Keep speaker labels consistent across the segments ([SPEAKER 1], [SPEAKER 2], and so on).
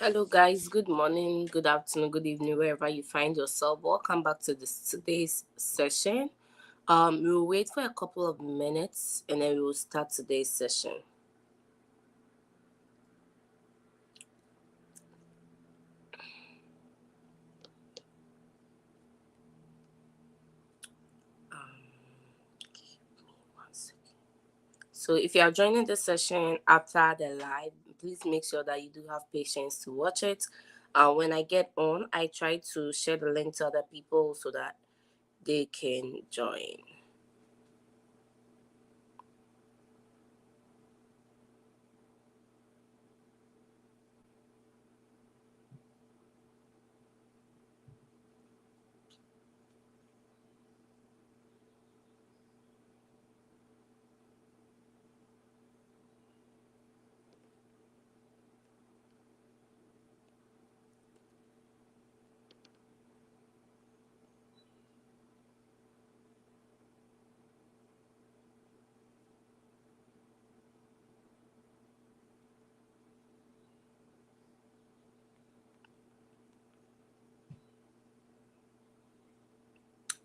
[SPEAKER 1] Hello, guys. Good morning, good afternoon, good evening, wherever you find yourself. Welcome back to today's session. We'll wait for a couple of minutes and then we will start today's session. Give me 1 second. So, if you are joining the session after the live, please make sure that you do have patience to watch it. When I get on, I try to share the link to other people so that they can join.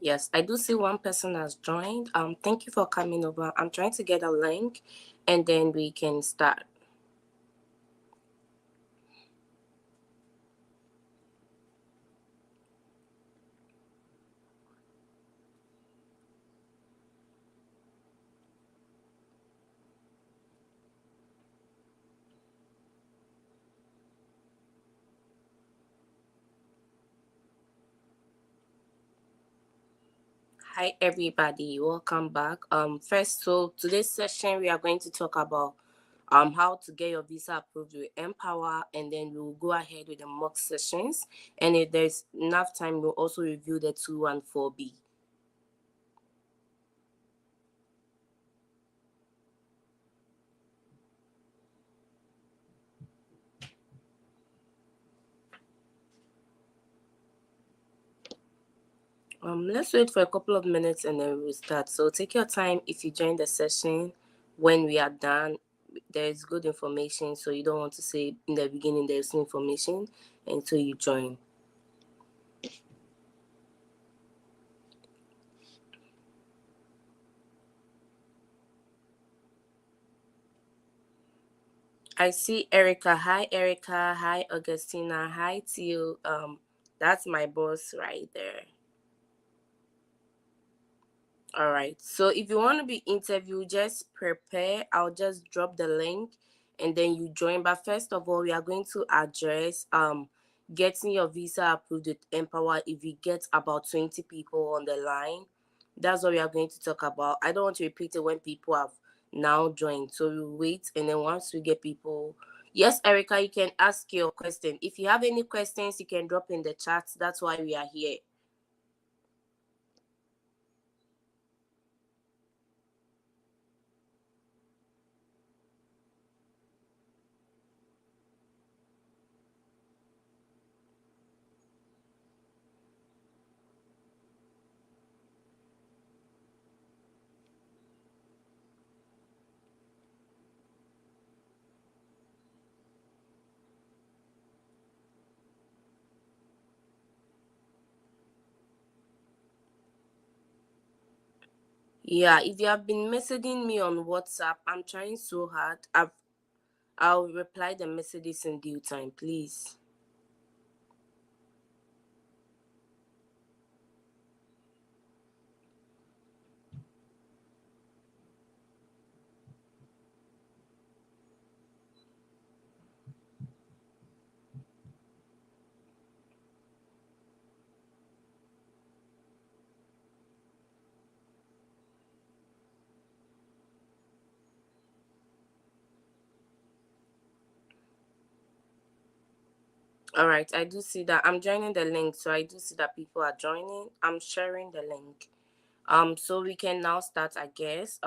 [SPEAKER 1] Yes, I do see one person has joined. Thank you for coming over. I'm trying to get a link and then we can start. Hi everybody, welcome back. First, so today's session we are going to talk about how to get your visa approved with Empower, and then we'll go ahead with the mock sessions. And if there's enough time, we'll also review the 214B. Let's wait for a couple of minutes and then we'll start. So take your time if you join the session. When we are done, there's good information, so you don't want to say in the beginning there's no information until you join. I see Erica. Hi Erica. Hi Augustina. Hi Tio. That's my boss right there. All right. So if you want to be interviewed, just prepare. I'll just drop the link and then you join. But first of all, we are going to address getting your visa approved with Empower if we get about 20 people on the line. That's what we are going to talk about. I don't want to repeat it when people have now joined. So we'll wait and then once we get people. Yes, Erica, you can ask your question. If you have any questions, you can drop in the chat. That's why we are here. Yeah, if you have been messaging me on WhatsApp, I'm trying so hard. I'll reply the messages in due time, please. All right, I do see that. I'm joining the link, so I do see that people are joining. I'm sharing the link. So we can now start, I guess.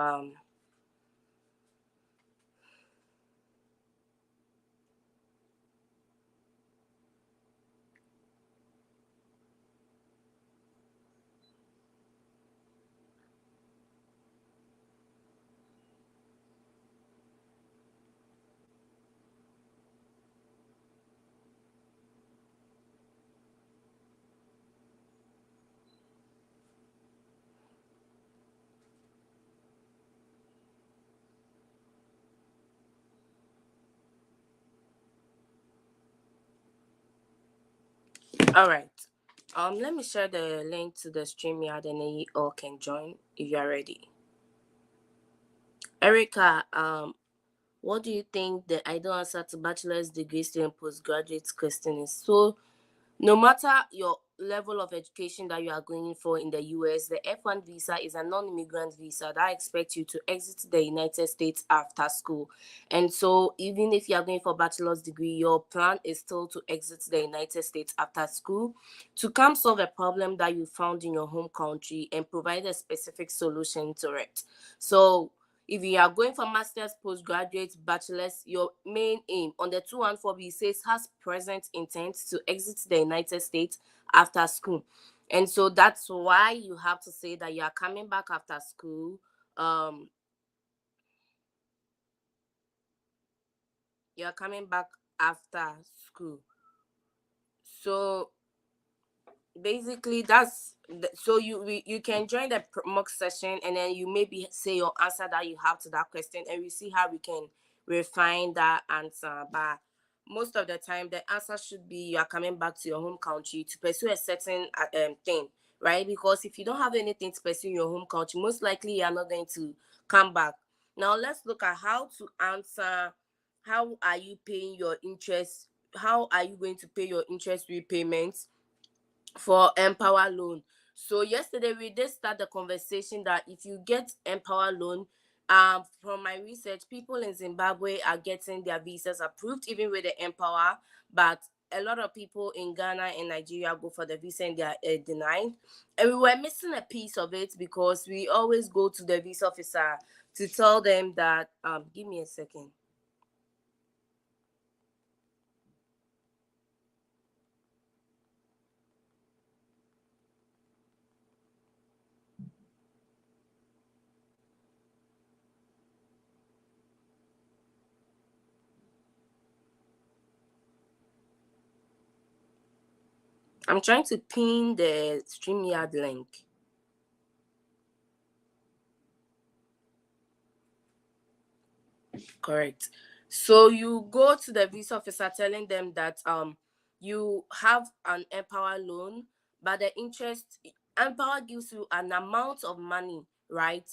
[SPEAKER 1] All right. Let me share the link to the StreamYard and then you all can join if you are ready. Erica, what do you think the ideal answer to bachelor's degree student postgraduate question is? So no matter your level of education that you are going for in the US, the F1 visa is a non-immigrant visa that expects you to exit the United States after school. And so even if you are going for bachelor's degree, your plan is still to exit the United States after school to come solve a problem that you found in your home country and provide a specific solution to it. So if you are going for master's, postgraduate, bachelor's, your main aim on the 214B says has present intent to exit the United States after school. And so that's why you have to say that you are coming back after school. You are coming back after school. So basically so you can join the mock session and then you maybe say your answer that you have to that question and we see how we can refine that answer. But most of the time the answer should be you are coming back to your home country to pursue a certain thing, right? Because if you don't have anything to pursue in your home country, most likely you are not going to come back. Now let's look at how to answer. How are you paying your interest? How are you going to pay your interest repayments for Empower loan? So yesterday we did start the conversation that if you get Empower loan, from my research, people in Zimbabwe are getting their visas approved even with the Empower, but a lot of people in Ghana and Nigeria go for the visa and they are denied. And we were missing a piece of it because we always go to the visa officer to tell them that give me a second. I'm trying to pin the StreamYard link. Correct. So you go to the visa officer telling them that you have an Empower loan, but the interest Empower gives you an amount of money, right?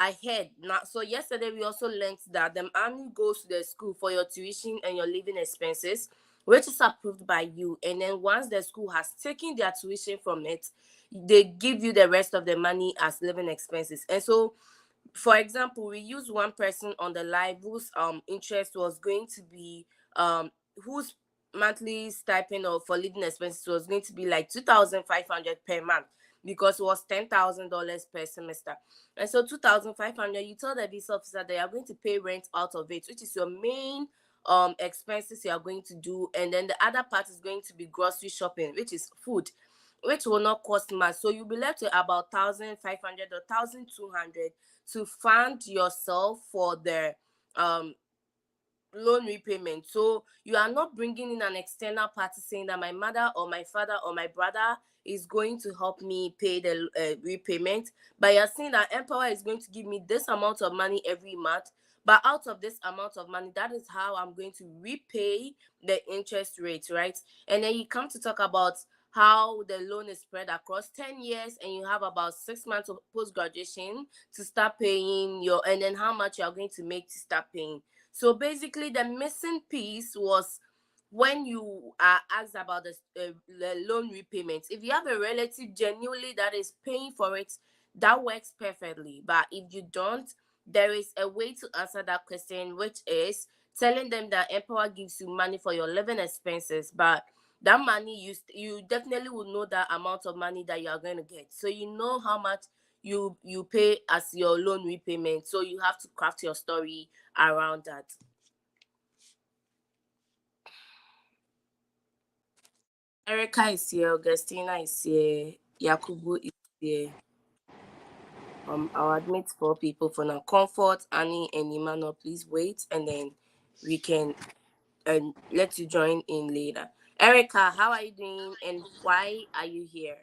[SPEAKER 1] Ahead. Now, so yesterday we also learned that the money goes to the school for your tuition and your living expenses, which is approved by you. And then once the school has taken their tuition from it, they give you the rest of the money as living expenses. And so for example, we use one person on the live whose interest was going to be whose monthly stipend or for living expenses was going to be like 2,500 per month because it was $10,000 per semester. And so 2,500, you tell the visa officer they are going to pay rent out of it, which is your main expenses you are going to do, and then the other part is going to be grocery shopping, which is food, which will not cost much. So you'll be left with about 1,500 or 1,200 to fund yourself for the um loan repayment. So you are not bringing in an external party saying that my mother or my father or my brother is going to help me pay the repayment, but you're saying that Empower is going to give me this amount of money every month, but out of this amount of money, that is how I'm going to repay the interest rate, right? And then you come to talk about how the loan is spread across 10 years and you have about 6 months of post-graduation to start paying your, and then how much you are going to make to start paying. So basically, the missing piece was when you are asked about the loan repayments. If you have a relative genuinely that is paying for it, that works perfectly. But if you don't, there is a way to answer that question, which is telling them that Empower gives you money for your living expenses, but that money you definitely will know that amount of money that you are going to get. So you know how much you pay as your loan repayment. So you have to craft your story around that. Erica is here, Augustina is here, Yakubu is here. I'll admit 4 people for now. Comfort, Annie, and Emmanuel, please wait, and then we can let you join in later. Erica, how are you doing, and why are you here?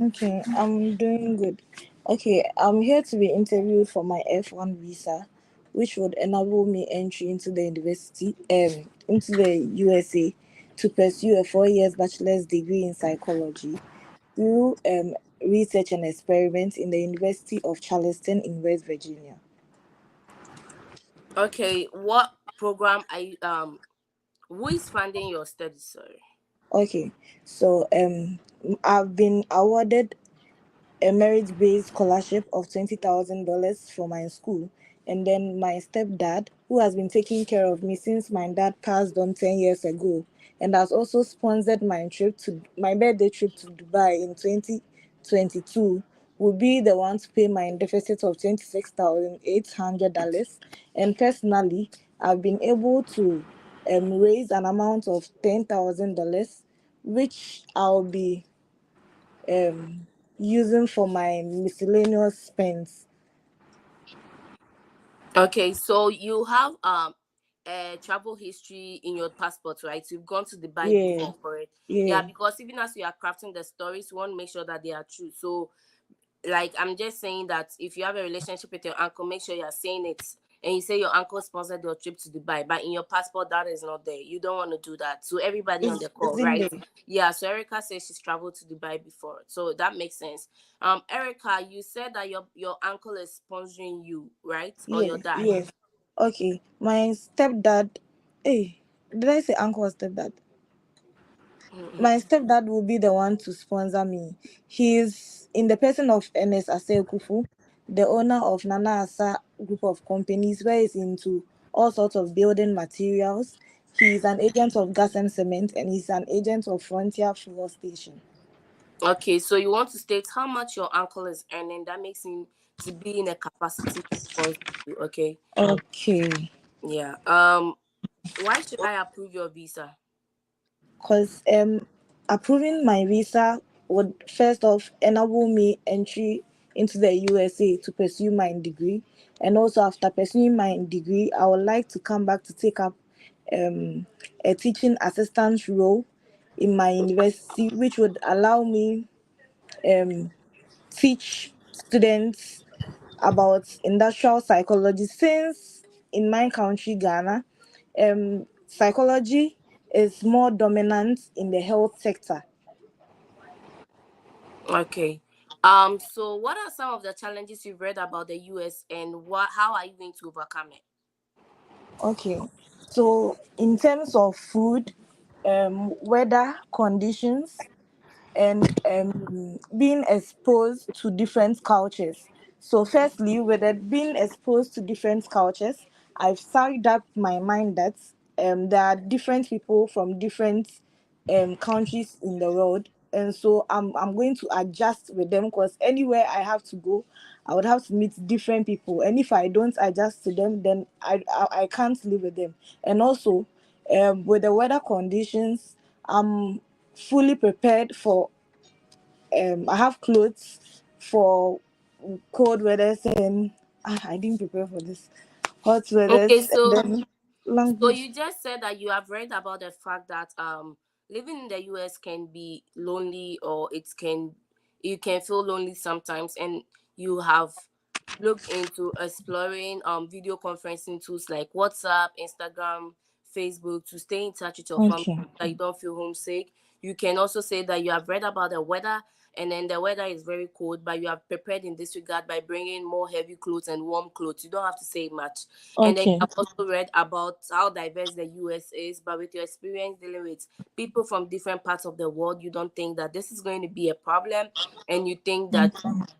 [SPEAKER 2] Okay, I'm doing good. Okay, I'm here to be interviewed for my F1 visa, which would enable me entry into the university, into the USA to pursue a 4 years bachelor's degree in psychology through research and experiments in the University of Charleston in West Virginia.
[SPEAKER 1] Okay, what program are you who is funding your studies? Sorry.
[SPEAKER 2] Okay, so I've been awarded a merit-based scholarship of $20,000 for my school, and then my stepdad, who has been taking care of me since my dad passed on 10 years ago, and has also sponsored my birthday trip to Dubai in 2022, will be the one to pay my deficit of $26,800. And personally, I've been able to raise an amount of $10,000, which I'll be um using for my miscellaneous spends.
[SPEAKER 1] Okay, so you have a travel history in your passport, right? You've gone to Dubai
[SPEAKER 2] Yeah,
[SPEAKER 1] before, correct?
[SPEAKER 2] yeah.
[SPEAKER 1] Yeah, because even as you are crafting the stories, you want to make sure that they are true. So like I'm just saying that if you have a relationship with your uncle, make sure you're saying it. And you say your uncle sponsored your trip to Dubai, but in your passport that is not there. You don't want to do that. So everybody on the
[SPEAKER 2] It's
[SPEAKER 1] call,
[SPEAKER 2] in
[SPEAKER 1] right?
[SPEAKER 2] there.
[SPEAKER 1] Yeah. So Erica says she's traveled to Dubai before, so that makes sense. Erica, you said that your uncle is sponsoring you, right, or
[SPEAKER 2] Yeah,
[SPEAKER 1] your dad?
[SPEAKER 2] yes. Okay, my stepdad. Hey, did I say uncle or stepdad?
[SPEAKER 1] Mhm.
[SPEAKER 2] My stepdad will be the one to sponsor me. He's in the person of Ernest Kufu, the owner of Nana Asa group of companies, where he's into all sorts of building materials. He's an agent of gas and cement, and he's an agent of Frontier Fuel Station.
[SPEAKER 1] Okay, so you want to state how much your uncle is earning. That makes him to be in a capacity to sponsor you. Okay.
[SPEAKER 2] Okay.
[SPEAKER 1] Yeah. Why should I approve your visa?
[SPEAKER 2] Because approving my visa would first off enable me entry into the USA to pursue my degree, and also after pursuing my degree I would like to come back to take up um, a teaching assistant role in my university, which would allow me um, teach students about industrial psychology, since in my country Ghana psychology is more dominant in the health sector.
[SPEAKER 1] Okay. So what are some of the challenges you've read about the US and how are you going to overcome it?
[SPEAKER 2] Okay, so in terms of food, weather conditions, and being exposed to different cultures. So, firstly, with it being exposed to different cultures, I've psyched up my mind that there are different people from different countries in the world, and so I'm going to adjust with them, because anywhere I have to go, I would have to meet different people, and if I don't adjust to them, then I can't live with them. And also, with the weather conditions, I'm fully prepared for I have clothes for cold weathers, and I didn't prepare for this hot
[SPEAKER 1] Okay,
[SPEAKER 2] weathers, and
[SPEAKER 1] so
[SPEAKER 2] then long
[SPEAKER 1] so
[SPEAKER 2] boots.
[SPEAKER 1] you just said that you have read about the fact that living in the US can be lonely, or you can feel lonely sometimes, and you have looked into exploring video conferencing tools like WhatsApp, Instagram, Facebook to stay in touch with your family
[SPEAKER 2] Okay.
[SPEAKER 1] so that you don't feel homesick. You can also say that you have read about the weather, and then the weather is very cold, but you have prepared in this regard by bringing more heavy clothes and warm clothes. You don't have to say much. And then you
[SPEAKER 2] Okay.
[SPEAKER 1] have also read about how diverse the US is, but with your experience dealing with people from different parts of the world, you don't think that this is going to be a problem, and you think that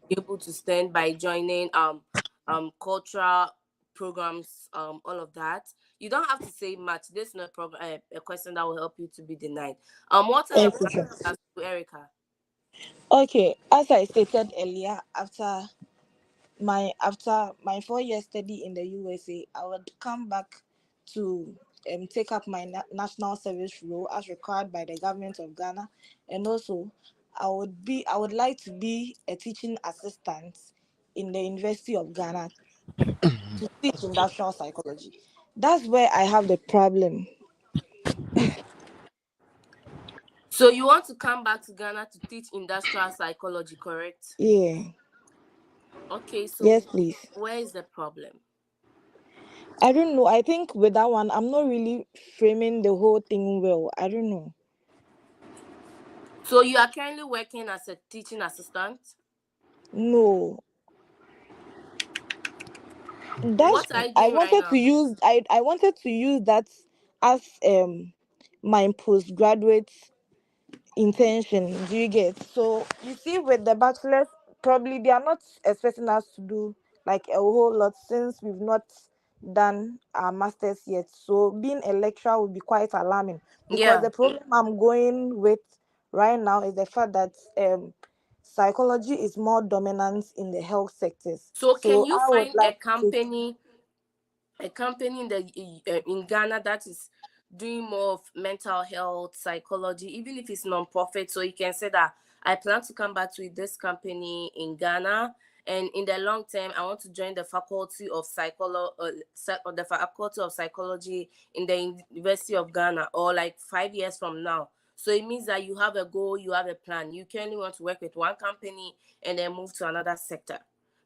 [SPEAKER 1] you're able to stand by joining cultural programs, all of that. You don't have to say much. This is not a question that will help you to be denied. What are your
[SPEAKER 2] Okay,
[SPEAKER 1] plans
[SPEAKER 2] sure.
[SPEAKER 1] to Erica?
[SPEAKER 2] Okay, as I stated earlier, after my 4 year study in the USA, I would come back to take up my national service role as required by the government of Ghana, and also I would like to be a teaching assistant in the University of Ghana to teach industrial psychology. That's where I have the problem.
[SPEAKER 1] So you want to come back to Ghana to teach industrial psychology, correct?
[SPEAKER 2] Yeah.
[SPEAKER 1] Okay,
[SPEAKER 2] Yes,
[SPEAKER 1] so
[SPEAKER 2] please.
[SPEAKER 1] where is the problem?
[SPEAKER 2] I don't know. I think with that one, I'm not really framing the whole thing well. I don't know.
[SPEAKER 1] So you are currently working as a teaching assistant.
[SPEAKER 2] No, that's
[SPEAKER 1] What are you
[SPEAKER 2] I
[SPEAKER 1] doing right
[SPEAKER 2] wanted to
[SPEAKER 1] now?
[SPEAKER 2] use. I wanted to use that as my postgraduate intention. Do you get? So you see, with the bachelor's, probably they are not expecting us to do like a whole lot since we've not done our masters yet. So being a lecturer would be quite alarming, because
[SPEAKER 1] Yeah.
[SPEAKER 2] the problem I'm going with right now is the fact that psychology is more dominant in the health sectors.
[SPEAKER 1] So can
[SPEAKER 2] So
[SPEAKER 1] you
[SPEAKER 2] I would
[SPEAKER 1] find
[SPEAKER 2] like to take.
[SPEAKER 1] a company in Ghana that is doing more of mental health psychology, even if it's non-profit, so you can say that I plan to come back to this company in Ghana, and in the long term I want to join the faculty of psychology in the University of Ghana, or like 5 years from now. So it means that you have a goal, you have a plan. You currently want to work with one company and then move to another sector,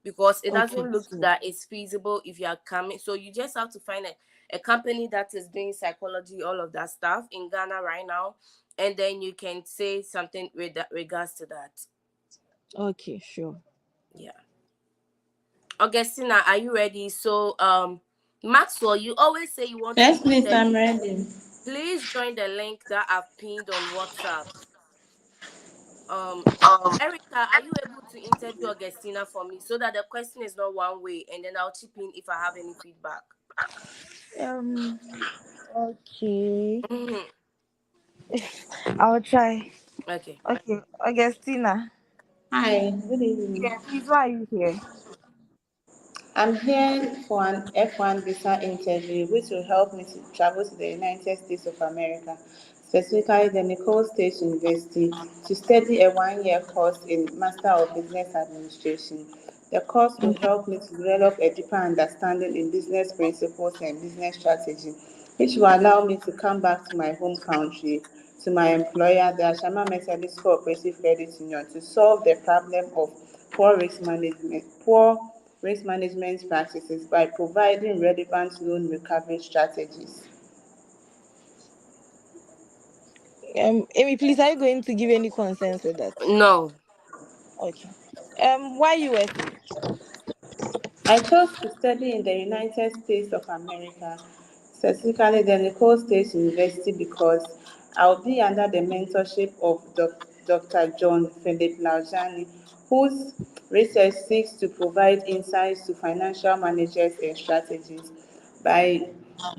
[SPEAKER 1] because it
[SPEAKER 2] Okay,
[SPEAKER 1] doesn't look
[SPEAKER 2] so
[SPEAKER 1] that it's feasible if you are coming. So you just have to find a company that is doing psychology, all of that stuff in Ghana right now, and then you can say something with that, regards to that.
[SPEAKER 2] okay, sure.
[SPEAKER 1] Yeah. Augustina, are you ready? So Maxwell, you always say you want to
[SPEAKER 3] Yes,
[SPEAKER 1] be
[SPEAKER 3] please, I'm
[SPEAKER 1] interviewed.
[SPEAKER 3] ready.
[SPEAKER 1] Please join the link that I've pinned on WhatsApp. um Erica, are you able to interview Augustina for me so that the question is not one way, and then I'll chip in if I have any feedback?
[SPEAKER 2] Um. Okay.
[SPEAKER 1] Mhm.
[SPEAKER 2] I'll try.
[SPEAKER 1] Okay.
[SPEAKER 2] Okay, Augustina.
[SPEAKER 3] Hi, good
[SPEAKER 2] Yeah,
[SPEAKER 3] evening.
[SPEAKER 2] please, why are you here?
[SPEAKER 3] I'm here for an F1 visa interview, which will help me to travel to the United States of America, specifically the Nicole State University, to study a 1 year course in Master of Business Administration. The course will
[SPEAKER 2] Okay.
[SPEAKER 3] help me to develop a deeper understanding in business principles and business strategy, which will allow me to come back to my home country, to my employer, the Ashama Methodist Cooperative Credit Union, to solve the problem of poor risk management practices by providing relevant loan recovery strategies.
[SPEAKER 2] Amy, please, are you going to give any consent with that?
[SPEAKER 1] No.
[SPEAKER 2] Okay. Why USA?
[SPEAKER 3] I chose to study in the United States of America, specifically the Nicole State University, because I'll be under the mentorship of Dr. John Philip Laujani, whose research seeks to provide insights to financial managers and strategies by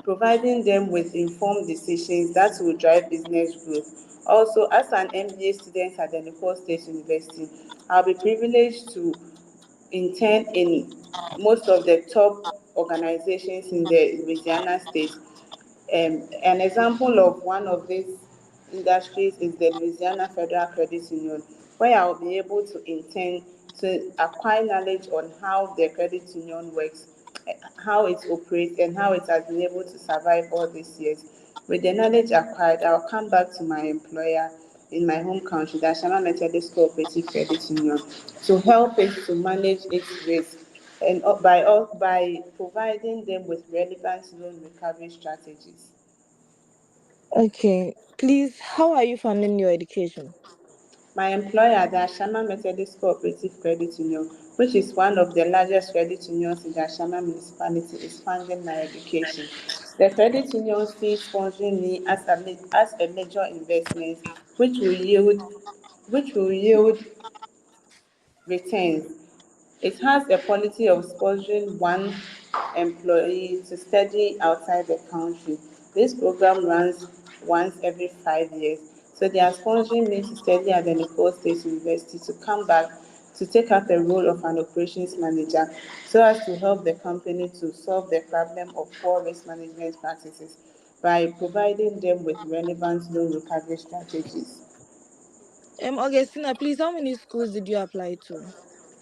[SPEAKER 3] providing them with informed decisions that will drive business growth. Also, as an MBA student at the Nicole State University, I'll be privileged to intern in most of the top organizations in the Louisiana state. An example of one of these industries is the Louisiana Federal Credit Union, where I'll be able to intern to acquire knowledge on how the credit union works, how it operates, and how it has been able to survive all these years. With the knowledge acquired, I'll come back to my employer in my home country, the Ashama Methodist Cooperative Credit Union, to help it to manage its risk and by providing them with relevant loan recovery strategies.
[SPEAKER 2] Okay. Please, how are you funding your education?
[SPEAKER 3] My employer, the Ashama Methodist Cooperative Credit Union, which is one of the largest credit unions in the Ashama municipality, is funding my education. The credit union sees sponsoring me as a major investment, which will yield which will yield returns. It has a policy of sponsoring one employee to study outside the country. This program runs once every 5 years. So they are sponsoring me to study at the Nicole State University to come back to take up the role of an operations manager so as to help the company to solve the problem of poor risk management practices by providing them with relevant loan recovery strategies.
[SPEAKER 2] Augustina, please, how many schools did you apply to?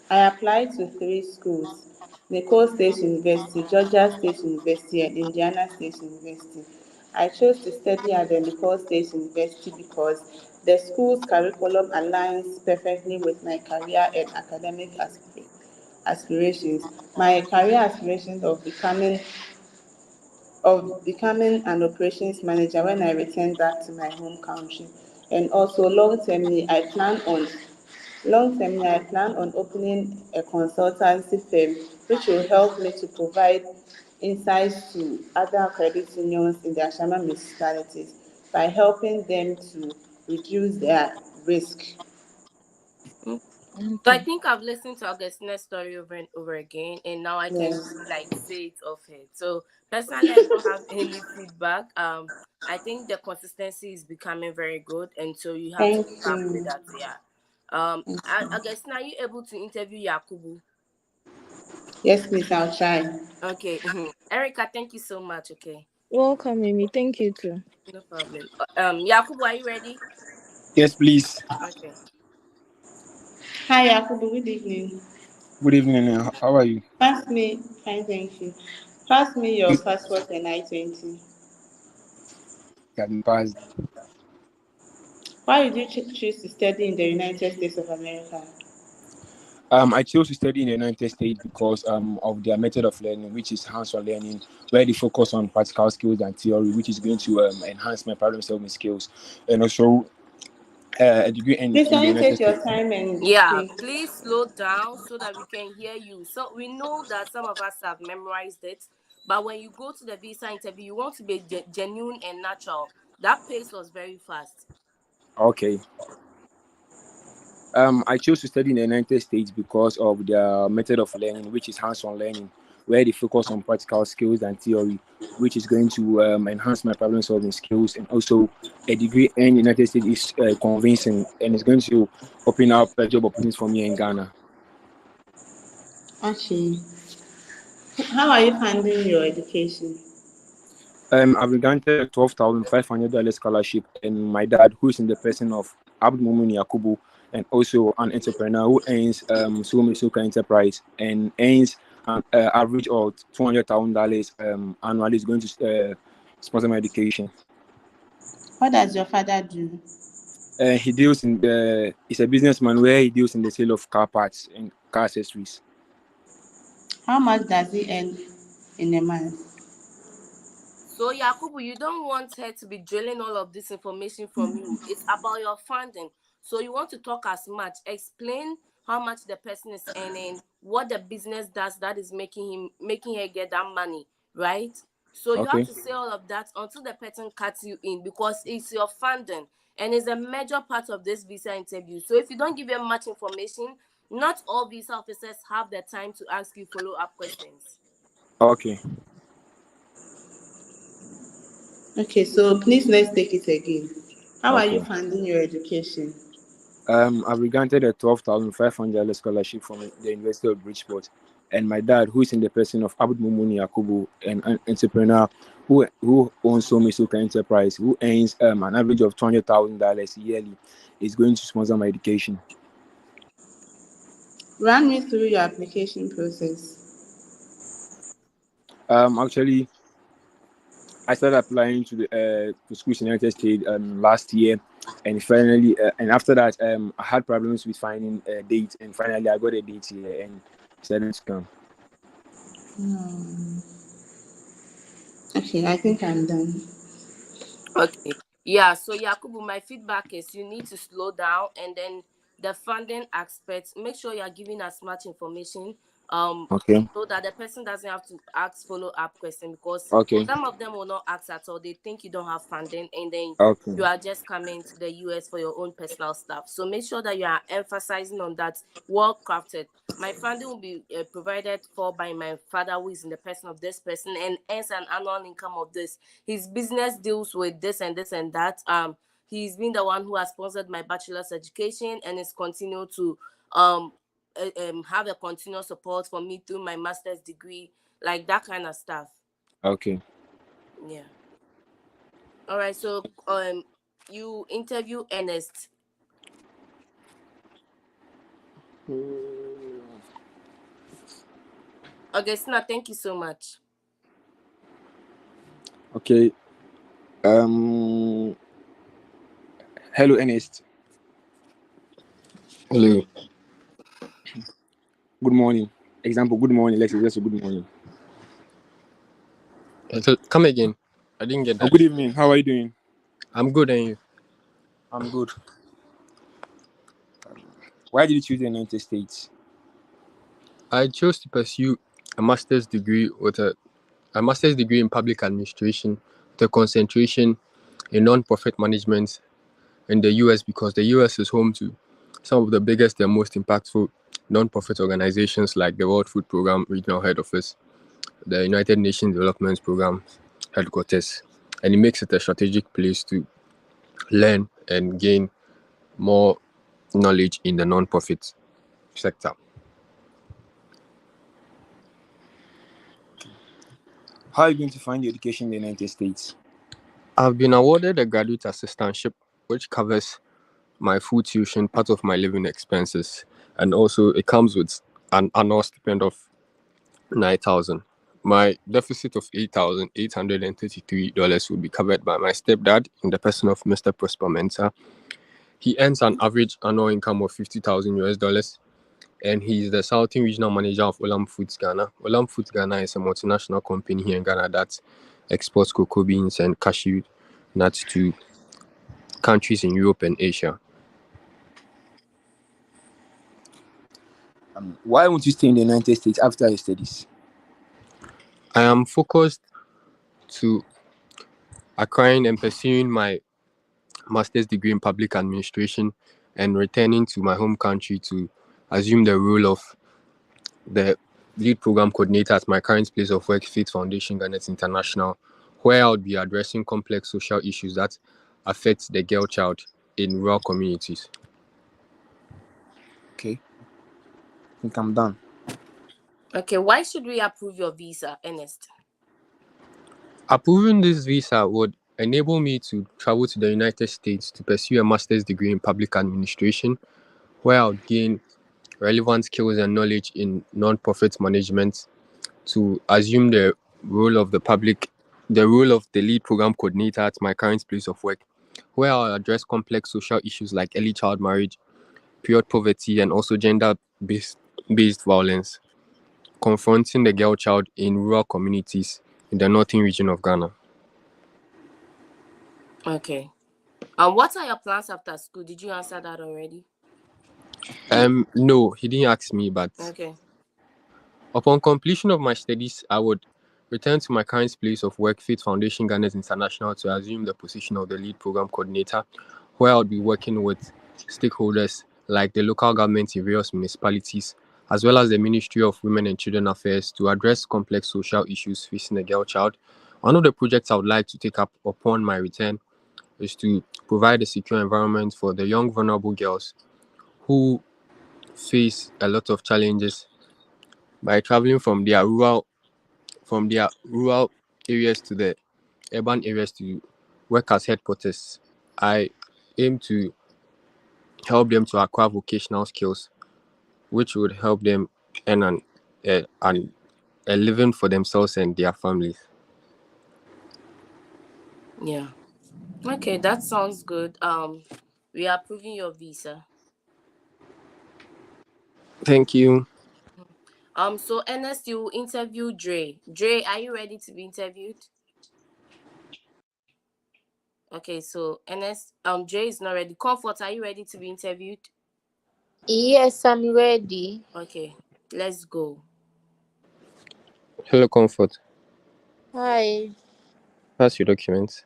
[SPEAKER 3] I applied to three schools: Nicole State University, Georgia State University, and Indiana State University. I chose to study at the Nicole State University because the school's curriculum aligns perfectly with my career and aspirations. My career aspirations of becoming of becoming an operations manager when I return back to my home country. And also long termly I plan on opening a consultancy firm which will help me to provide insights to other credit unions in the Ashama municipalities by helping them to reduce their risk.
[SPEAKER 1] Mm. So I
[SPEAKER 2] Okay.
[SPEAKER 1] think I've listened to Augustina's story over and over again, and now I can
[SPEAKER 3] Yes.
[SPEAKER 1] really like say it off head. So personally, I don't have any feedback. I think the consistency is becoming very good, and so you have to
[SPEAKER 3] Thank
[SPEAKER 1] keep up with
[SPEAKER 3] you.
[SPEAKER 1] that. Yeah. Augustina, are you able to interview Yakubu?
[SPEAKER 3] Yes, please, I'll try.
[SPEAKER 1] Okay. Erica, thank you so much. Okay.
[SPEAKER 2] Welcome, Amy. Thank you too.
[SPEAKER 1] No problem. Yakubu, are you ready?
[SPEAKER 4] Yes, please.
[SPEAKER 1] Okay.
[SPEAKER 3] Hi, Yakubu. Good evening.
[SPEAKER 4] Good evening. How are you?
[SPEAKER 3] Pass me, fine, thank you. Pass me your
[SPEAKER 4] Yes,
[SPEAKER 3] passport and I-20.
[SPEAKER 4] got me passed.
[SPEAKER 3] Why did you choose to study in the United States of America?
[SPEAKER 4] I chose to study in the United States because of their method of learning, which is hands-on learning, where they focus on practical skills and theory, which is going to enhance my problem-solving skills, and also a degree
[SPEAKER 3] Please,
[SPEAKER 4] in
[SPEAKER 3] can
[SPEAKER 4] the
[SPEAKER 3] you
[SPEAKER 4] United
[SPEAKER 3] take your
[SPEAKER 4] States.
[SPEAKER 3] time and
[SPEAKER 1] Yeah,
[SPEAKER 3] speak?
[SPEAKER 1] please slow down so that we can hear you. So we know that some of us have memorized it, but when you go to the visa interview, you want to be genuine and natural. That pace was very fast.
[SPEAKER 4] Okay. I chose to study in the United States because of their method of learning, which is hands-on learning, where they focus on practical skills and theory, which is going to enhance my problem-solving skills. And also, a degree in the United States is convincing, and it's going to open up job opportunities for me in Ghana.
[SPEAKER 3] Okay. How are you funding your education?
[SPEAKER 4] I've been granted a $12,500 scholarship, and my dad, who is in the person of Abdul Yakubu, and also an entrepreneur who earns Soka Enterprise and earns an average of $200,000 annually, is going to sponsor my education.
[SPEAKER 3] What does your father do?
[SPEAKER 4] He deals in he's a businessman where he deals in the sale of car parts and car accessories.
[SPEAKER 3] How much does he earn in a month?
[SPEAKER 1] So Yakubu, you don't want her to be drilling all of this information from you. It's about your funding. So you want to talk as much. Explain how much the person is earning, what the business does that is making her get that money, right? So you have
[SPEAKER 4] Okay.
[SPEAKER 1] to say all of that until the person cuts you in because it's your funding and it's a major part of this visa interview. So if you don't give them much information, not all visa officers have the time to ask you follow-up questions.
[SPEAKER 4] Okay.
[SPEAKER 3] Okay, so please let's take it again. How are you
[SPEAKER 4] Okay.
[SPEAKER 3] funding your education?
[SPEAKER 4] I've been granted a $12,500 scholarship from the University of Bridgeport, and my dad, who is in the person of Abud Mumuni Yakubu, an entrepreneur who owns Soka Enterprise, who earns an average of $200,000 yearly, is going to sponsor my education.
[SPEAKER 3] Run me through your application process.
[SPEAKER 4] Actually, I started applying to schools in the United States last year, and finally, and after that, I had problems with finding a date, and finally, I got a date here and decided to come.
[SPEAKER 3] Okay, I think I'm done.
[SPEAKER 1] Okay. Yeah. So Yakubu, my feedback is you need to slow down and then the funding aspect, make sure you're giving as much information um
[SPEAKER 4] Okay.
[SPEAKER 1] so that the person doesn't have to ask follow-up question because
[SPEAKER 4] Okay.
[SPEAKER 1] some of them will not ask at all. They think you don't have funding and then
[SPEAKER 4] Okay.
[SPEAKER 1] you are just coming to the US for your own personal stuff. So make sure that you are emphasizing on that well crafted. My funding will be provided for by my father, who is in the person of this person and earns an annual income of this. His business deals with this and this and that. He's been the one who has sponsored my bachelor's education and is continued to um have a continuous support for me through my master's degree, like that kind of stuff.
[SPEAKER 4] Okay.
[SPEAKER 1] Yeah. All right. So you interview Ernest. Augustina, thank you so much.
[SPEAKER 4] Okay. Um. Hello, Ernest.
[SPEAKER 5] Hello.
[SPEAKER 4] Good morning. Example. Good morning. Let's say just a good morning.
[SPEAKER 5] Come again. I didn't get
[SPEAKER 4] Oh,
[SPEAKER 5] that.
[SPEAKER 4] good evening. How are you doing?
[SPEAKER 5] I'm good, and you?
[SPEAKER 4] I'm good. Why did you choose the United States?
[SPEAKER 5] I chose to pursue a master's degree in public administration with a concentration in non-profit management in the US because the US is home to some of the biggest and most impactful non-profit organizations like the World Food Program Regional Head Office, the United Nations Development Program Headquarters, and it makes it a strategic place to learn and gain more knowledge in the non-profit sector.
[SPEAKER 4] How are you going to find the education in the United States?
[SPEAKER 5] I've been awarded a graduate assistantship, which covers my food tuition, part of my living expenses, and also it comes with an annual stipend of 9,000. My deficit of $8,833 will be covered by my stepdad in the person of Mr. Prosper Mensah. He earns an average annual income of 50,000 US dollars, and he is the Southern Regional Manager of Olam Foods Ghana. Olam Foods Ghana is a multinational company here in Ghana that exports cocoa beans and cashew nuts to countries in Europe and Asia.
[SPEAKER 4] Why won't you stay in the United States after your studies?
[SPEAKER 5] I am focused to acquiring and pursuing my master's degree in public administration and returning to my home country to assume the role of the lead program coordinator at my current place of work, Faith Foundation Ghana International, where I would be addressing complex social issues that affect the girl child in rural communities.
[SPEAKER 4] Okay, I think I'm done.
[SPEAKER 1] Okay, why should we approve your visa, Ernest?
[SPEAKER 5] Approving this visa would enable me to travel to the United States to pursue a master's degree in public administration, where I would gain relevant skills and knowledge in non-profit management to assume the role of the lead program coordinator at my current place of work, where I'll address complex social issues like early child marriage, period poverty, and also gender-based violence, confronting the girl child in rural communities in the northern region of Ghana.
[SPEAKER 1] Okay. What are your plans after school? Did you answer that already?
[SPEAKER 5] No, he didn't ask me, but
[SPEAKER 1] Okay.
[SPEAKER 5] upon completion of my studies, I would return to my current place of work, Faith Foundation Ghana International, to assume the position of the lead program coordinator, where I'll be working with stakeholders like the local government in various municipalities, as well as the Ministry of Women and Children Affairs, to address complex social issues facing the girl child. One of the projects I would like to take up upon my return is to provide a secure environment for the young vulnerable girls who face a lot of challenges by traveling from their rural areas to the urban areas to work as headquarters. I aim to help them to acquire vocational skills, which would help them earn a living for themselves and their families.
[SPEAKER 1] Yeah. Okay, that sounds good. We are approving your visa.
[SPEAKER 5] Thank you.
[SPEAKER 1] So Ernest, you interview Dre. Dre, are you ready to be interviewed? Okay, so Ernest, Dre is not ready. Comfort, are you ready to be interviewed?
[SPEAKER 6] Yes, I'm ready.
[SPEAKER 1] Okay, let's go.
[SPEAKER 5] Hello, Comfort.
[SPEAKER 6] Hi,
[SPEAKER 5] Pass your documents.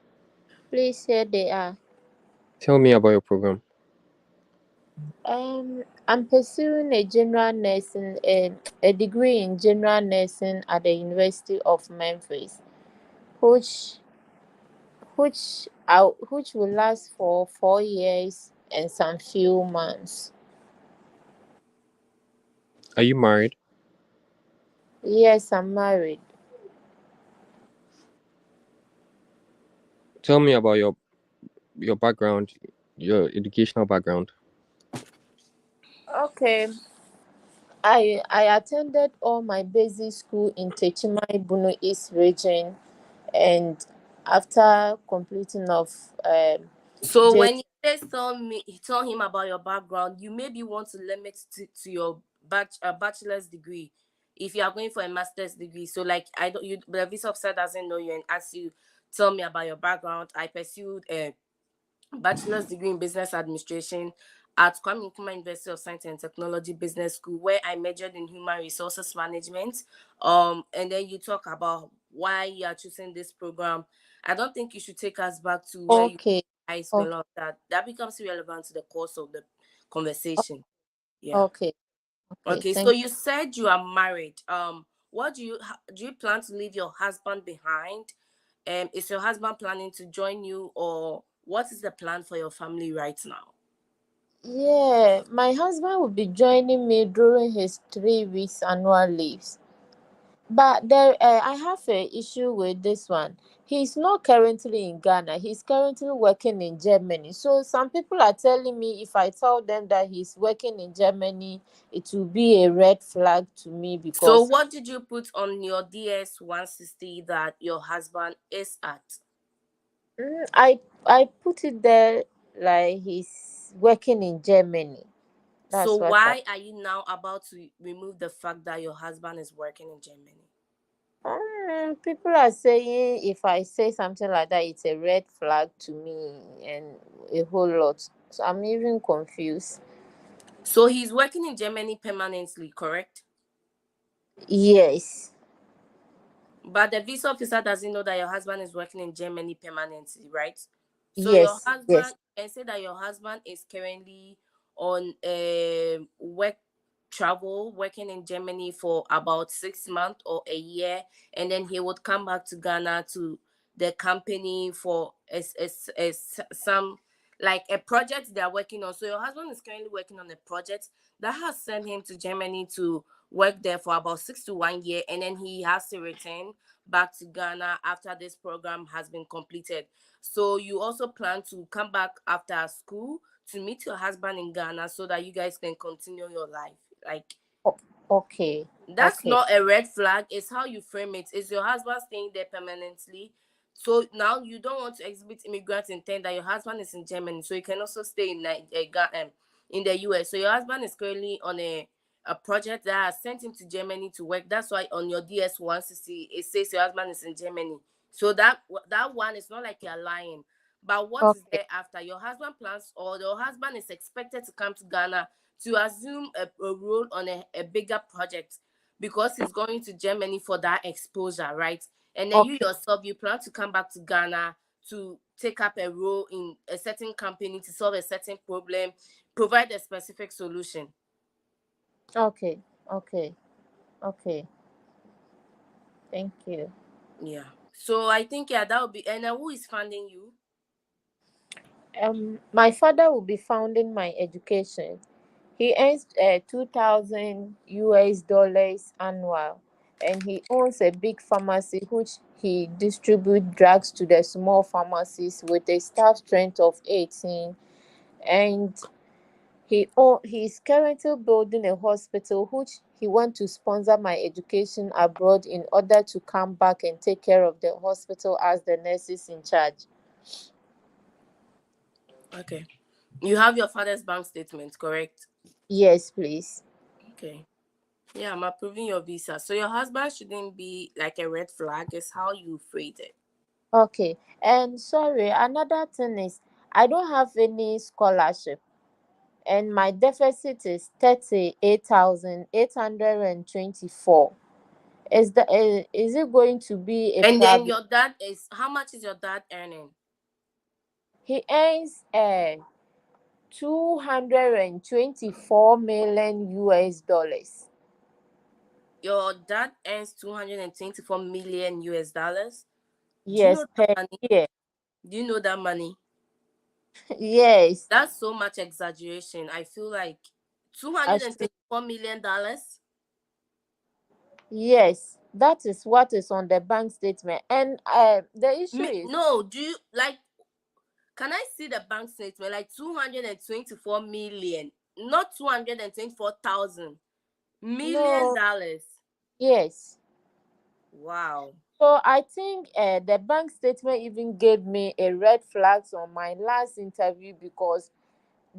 [SPEAKER 6] please, here they are.
[SPEAKER 5] Tell me about your program.
[SPEAKER 6] I'm pursuing a degree in general nursing at the University of Memphis, which which will last for 4 years and some few months.
[SPEAKER 5] Are you married?
[SPEAKER 6] Yes, I'm married.
[SPEAKER 5] Tell me about your background, your educational background.
[SPEAKER 6] Okay, I attended all my basic school in Techimai Bunu East region, and after completing of
[SPEAKER 1] So
[SPEAKER 6] J
[SPEAKER 1] when you first tell him about your background, you maybe want to limit to your bachelor's degree. if you are going for a master's degree. So like I don't, you, the visa officer doesn't know you and asks you, tell me about your background. I pursued a bachelor's degree in business administration at Kwame Nkrumah University of Science and Technology Business School, where I majored in human resources management. And then you talk about why you are choosing this program. I don't think you should take us back to where you
[SPEAKER 6] Okay.
[SPEAKER 1] were in high school
[SPEAKER 6] Okay.
[SPEAKER 1] and all of that. That becomes irrelevant to the course of the conversation. Yeah.
[SPEAKER 6] Okay. Okay.
[SPEAKER 1] Okay. So
[SPEAKER 6] Thank.
[SPEAKER 1] you said you are married. What do you plan to leave your husband behind? Is your husband planning to join you, or what is the plan for your family right now?
[SPEAKER 6] Yeah, my husband will be joining me during his 3 weeks annual leaves. But I have a issue with this one. He's not currently in Ghana. He's currently working in Germany. So some people are telling me if I tell them that he's working in Germany, it will be a red flag to me
[SPEAKER 1] So
[SPEAKER 6] because
[SPEAKER 1] what did you put on your DS 160 that your husband is at?
[SPEAKER 6] I put it there like he's working in Germany.
[SPEAKER 1] So
[SPEAKER 6] That's what I.
[SPEAKER 1] why are you now about to remove the fact that your husband is working in Germany?
[SPEAKER 6] People are saying if I say something like that, it's a red flag to me and a whole lot. So I'm even confused.
[SPEAKER 1] So he's working in Germany permanently, correct?
[SPEAKER 6] Yes,
[SPEAKER 1] But the visa officer doesn't know that your husband is working in Germany permanently, right? So your
[SPEAKER 6] yes.
[SPEAKER 1] husband, you can say that your husband is currently on work travel, working in Germany for about 6 months or a year, and then he would come back to Ghana to the company for some like a project they are working on. So your husband is currently working on a project that has sent him to Germany to work there for about 6 to 1 year, and then he has to return back to Ghana after this program has been completed. So you also plan to come back after school to meet your husband in Ghana so that you guys can continue your life. Like,
[SPEAKER 6] O- okay,
[SPEAKER 1] that's
[SPEAKER 6] okay,
[SPEAKER 1] not a red flag. It's how you frame it. Is your husband staying there permanently? So now you don't want to exhibit immigrant intent that your husband is in Germany, so you can also stay in in the US. So your husband is currently on a project that has sent him to Germany to work. That's why on your DS 160 it says your husband is in Germany. So that one is not like you're lying. But what is
[SPEAKER 6] okay,
[SPEAKER 1] there after? Your husband plans, or your husband is expected to come to Ghana to assume a role on a bigger project because he's going to Germany for that exposure, right? And then you
[SPEAKER 6] okay,
[SPEAKER 1] yourself, you plan to come back to Ghana to take up a role in a certain company to solve a certain problem, provide a specific solution.
[SPEAKER 6] okay, okay, okay. Thank you.
[SPEAKER 1] Yeah. So I think, yeah, that would be. And who is funding you?
[SPEAKER 6] My father will be funding my education. He earns 2,000 US dollars annual, and he owns a big pharmacy which he distributes drugs to the small pharmacies with a staff strength of 18. And he's currently building a hospital which he wants to sponsor my education abroad in order to come back and take care of the hospital as the nurses in charge.
[SPEAKER 1] Okay. You have your father's bank statement, correct?
[SPEAKER 6] Yes, please.
[SPEAKER 1] Okay. Yeah, I'm approving your visa. So your husband shouldn't be like a red flag, is how you phrase it.
[SPEAKER 6] Okay. And sorry, another thing is I don't have any scholarship and my deficit is 38,824. Is it going to be a
[SPEAKER 1] And then
[SPEAKER 6] problem?
[SPEAKER 1] your dad is, how much is your dad earning?
[SPEAKER 6] He earns 224 million US dollars.
[SPEAKER 1] Your dad earns 224 million US dollars. Do you know
[SPEAKER 6] Yes,
[SPEAKER 1] that
[SPEAKER 6] per
[SPEAKER 1] money?
[SPEAKER 6] year.
[SPEAKER 1] Do you know that money?
[SPEAKER 6] Yes,
[SPEAKER 1] That's so much exaggeration. I feel like
[SPEAKER 6] actually,
[SPEAKER 1] $224 million.
[SPEAKER 6] yes. That is what is on the bank statement. And the issue
[SPEAKER 1] Me,
[SPEAKER 6] is
[SPEAKER 1] no, do you like, can I see the bank statement? Like 224 million, not 224,000 million
[SPEAKER 6] no,
[SPEAKER 1] dollars.
[SPEAKER 6] yes.
[SPEAKER 1] Wow.
[SPEAKER 6] So I think the bank statement even gave me a red flags on my last interview because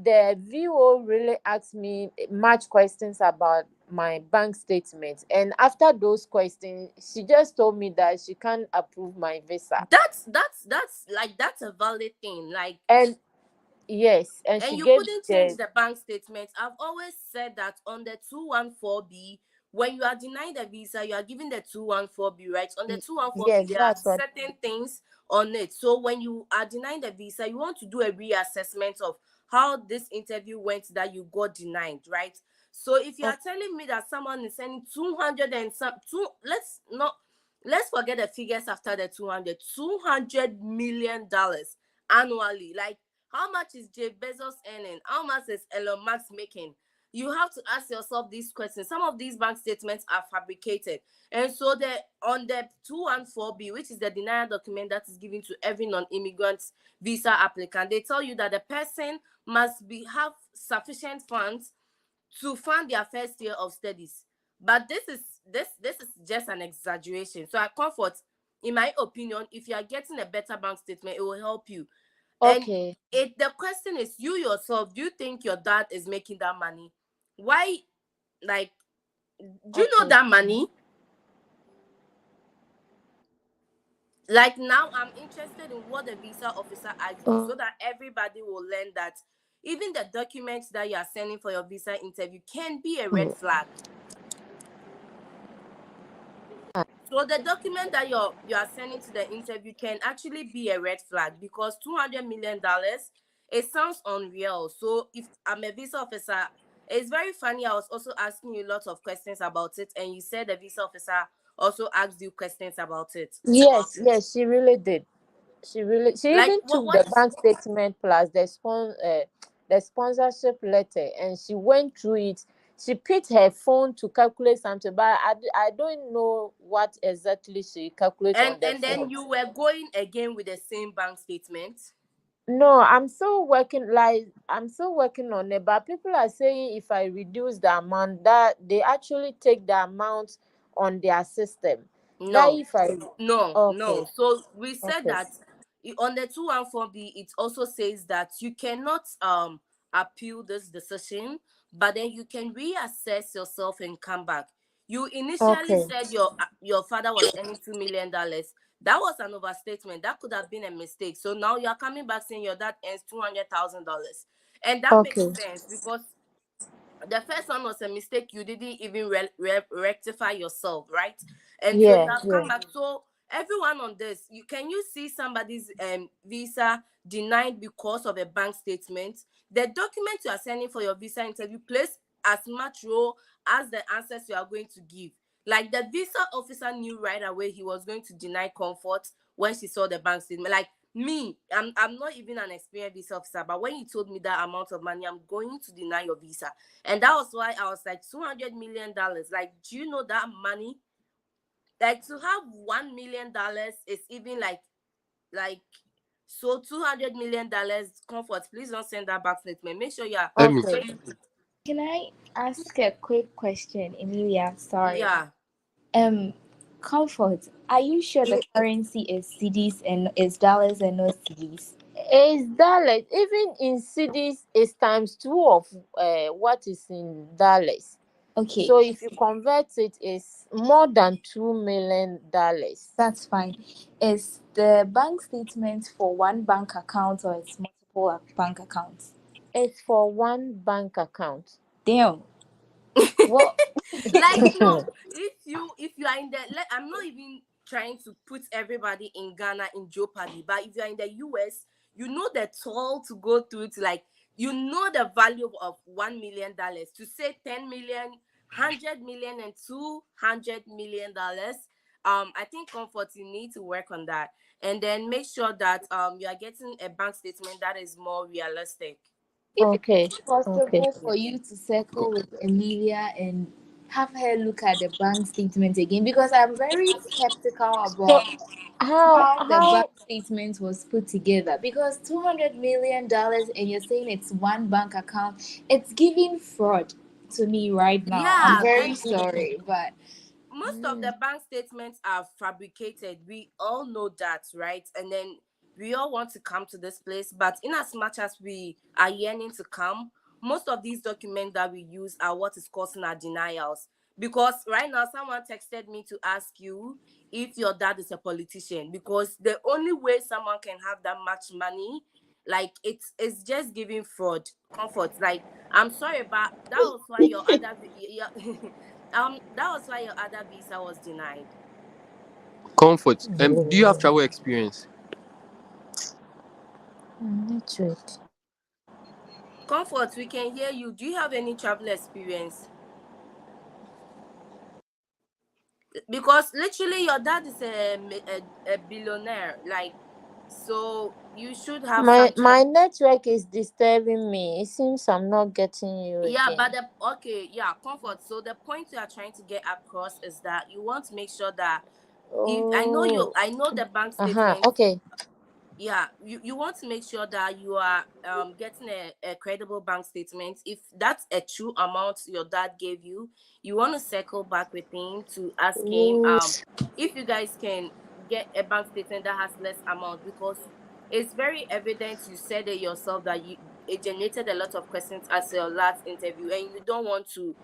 [SPEAKER 6] the VO really asked me much questions about my bank statement, and after those questions she just told me that she can't approve my visa.
[SPEAKER 1] That's a valid thing. Like,
[SPEAKER 6] And yes, and
[SPEAKER 1] and
[SPEAKER 6] she
[SPEAKER 1] you
[SPEAKER 6] gave
[SPEAKER 1] couldn't change
[SPEAKER 6] the
[SPEAKER 1] the bank statement. I've always said that on the 214B, when you are denying the visa, you are giving the 214B, right? On the 214B,
[SPEAKER 6] yes,
[SPEAKER 1] there are
[SPEAKER 6] that's what.
[SPEAKER 1] certain things on it. So when you are denying the visa, you want to do a reassessment of how this interview went that you got denied, right? So if you are telling me that someone is sending 200 and some two, let's forget the figures after the 200 million dollars annually. Like, how much is Jeff Bezos earning? How much is Elon Musk making? You have to ask yourself these questions. Some of these bank statements are fabricated. And so on the 214B, which is the denial document that is given to every non-immigrant visa applicant, they tell you that the person must have sufficient funds to fund their first year of studies. But this is just an exaggeration. So at Comfort, in my opinion, if you are getting a better bank statement, it will help you. And
[SPEAKER 6] Okay.
[SPEAKER 1] the question is, you yourself, do you think your dad is making that money? Why? Like, do you know
[SPEAKER 6] Okay.
[SPEAKER 1] that money? Like, now I'm interested in what the visa officer asked you, so that everybody will learn that even the documents that you are sending for your visa interview can be a red flag. So the document that you are sending to the interview can actually be a red flag, because $200 million, it sounds unreal. So if I'm a visa officer, it's very funny. I was also asking you lots of questions about it, and you said the visa officer also asked you questions about it.
[SPEAKER 6] Yes, yes, she really did. She
[SPEAKER 1] Like,
[SPEAKER 6] even
[SPEAKER 1] what
[SPEAKER 6] took
[SPEAKER 1] what
[SPEAKER 6] the bank statement plus the sponsorship letter, and she went through it. She picked her phone to calculate something, but I don't know what exactly she calculates
[SPEAKER 1] and
[SPEAKER 6] on the
[SPEAKER 1] and then
[SPEAKER 6] phone.
[SPEAKER 1] you were going again with the same bank statement?
[SPEAKER 6] No, I'm still working on it, but people are saying if I reduce the amount, that they actually take the amount on their system. That
[SPEAKER 1] No,
[SPEAKER 6] if I
[SPEAKER 1] no.
[SPEAKER 6] Okay,
[SPEAKER 1] So we said
[SPEAKER 6] okay,
[SPEAKER 1] that on the 214B, it also says that you cannot appeal this decision, but then you can reassess yourself and come back. You initially
[SPEAKER 6] okay,
[SPEAKER 1] said your father was earning $2 million. That was an overstatement. That could have been a mistake. So now you're coming back saying your dad earns $200,000, and that makes
[SPEAKER 6] okay.
[SPEAKER 1] sense, because the first one was a mistake. You didn't even rectify yourself, right? And so you
[SPEAKER 6] Yeah,
[SPEAKER 1] have come
[SPEAKER 6] yeah.
[SPEAKER 1] back. So everyone on this, you see somebody's visa denied because of a bank statement? The document you are sending for your visa interview plays as much role as the answers you are going to give. Like, the visa officer knew right away he was going to deny Comfort when she saw the bank statement. Like, me, I'm not even an experienced visa officer, but when you told me that amount of money, I'm going to deny your visa. And that was why I was like, $200 million. Like, do you know that money? Like, to have $1 million is even like so $200 million. Comfort, please don't send that back statement. Make sure you're
[SPEAKER 5] Let me.
[SPEAKER 6] Okay.
[SPEAKER 7] Can I ask a quick question, Emilia? Sorry.
[SPEAKER 1] yeah.
[SPEAKER 7] Um, Comfort, are you sure the currency is CDs and is dollars and not CDs?
[SPEAKER 6] Is dollars, even in cities, is times two of what is in dollars.
[SPEAKER 7] Okay,
[SPEAKER 6] So if you convert it, it's more than $2 million.
[SPEAKER 7] that's fine. Is the bank statement for one bank account or it's multiple bank accounts?
[SPEAKER 6] It's for one bank account.
[SPEAKER 7] Damn. Well,
[SPEAKER 1] Like, no, if you are in the I'm not even trying to put everybody in Ghana in jeopardy, but if you are in the US, you know the toll to go through to, like, you know the value of $1 million. To say 10 million, 100 million, and $200 million. I think, Comfort, you need to work on that, and then make sure that you are getting a bank statement that is more realistic.
[SPEAKER 7] if
[SPEAKER 6] Okay,
[SPEAKER 7] it's
[SPEAKER 6] okay.
[SPEAKER 7] possible for you to circle with Emilia and have her look at the bank statement again, because I'm very skeptical
[SPEAKER 6] So
[SPEAKER 7] about
[SPEAKER 6] how
[SPEAKER 7] how the bank
[SPEAKER 6] how
[SPEAKER 7] statement was put together, because $200 million and you're saying it's one bank account, it's giving fraud to me right now. I'm
[SPEAKER 1] Yeah,
[SPEAKER 7] very
[SPEAKER 1] and
[SPEAKER 7] sorry, but
[SPEAKER 1] most of the bank statements are fabricated. We all know that, right? And then we all want to come to this place, but in as much as we are yearning to come, most of these documents that we use are what is causing our denials. Because right now, someone texted me to ask you if your dad is a politician, because the only way someone can have that much money, like it's just giving fraud. Comfort, like, I'm sorry, but that was why your other that was why your other visa was denied.
[SPEAKER 5] Comfort. Do you have travel experience?
[SPEAKER 6] Network.
[SPEAKER 1] Comfort, we can hear you. Do you have any travel experience? Because literally your dad is a billionaire, like, so you should have
[SPEAKER 6] My
[SPEAKER 1] some
[SPEAKER 6] my network is disturbing me. It seems I'm not getting you
[SPEAKER 1] yeah, but
[SPEAKER 6] again.
[SPEAKER 1] okay, yeah, Comfort, so the point you are trying to get across is that you want to make sure that if
[SPEAKER 6] Oh,
[SPEAKER 1] I know the bank
[SPEAKER 6] uh-huh.
[SPEAKER 1] statement.
[SPEAKER 6] Okay.
[SPEAKER 1] Yeah, you want to make sure that you are getting a credible bank statement. If that's a true amount your dad gave you, you want to circle back with him to ask him
[SPEAKER 6] Oh,
[SPEAKER 1] if you guys can get a bank statement that has less amount, because it's very evident, you said it yourself, that you it generated a lot of questions as your last interview, and you don't want to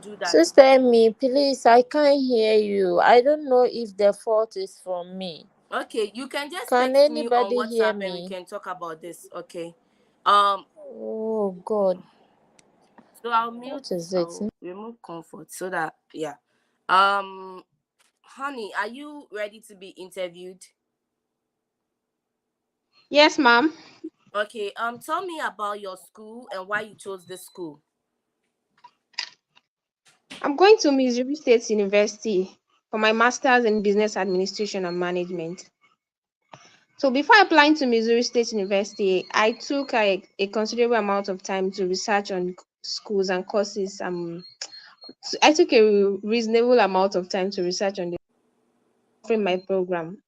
[SPEAKER 1] do that.
[SPEAKER 6] Sister me, please, I can't hear you. I don't know if the fault is from me.
[SPEAKER 1] Okay, you can just
[SPEAKER 6] Can
[SPEAKER 1] text me on
[SPEAKER 6] anybody hear
[SPEAKER 1] WhatsApp and we
[SPEAKER 6] me?
[SPEAKER 1] can talk about this. Okay. um
[SPEAKER 6] Oh God,
[SPEAKER 1] So
[SPEAKER 6] what is it?
[SPEAKER 1] I'll remove comfort so that, yeah. Um honey, are you ready to be interviewed?
[SPEAKER 8] Yes, ma'am.
[SPEAKER 1] Okay, tell me about your school and why you chose this school.
[SPEAKER 8] I'm going to Missouri State University for my master's in business administration and management. So before applying to Missouri State University, I took a considerable amount of time to research on schools and courses. I took a reasonable amount of time to research on the offering my program.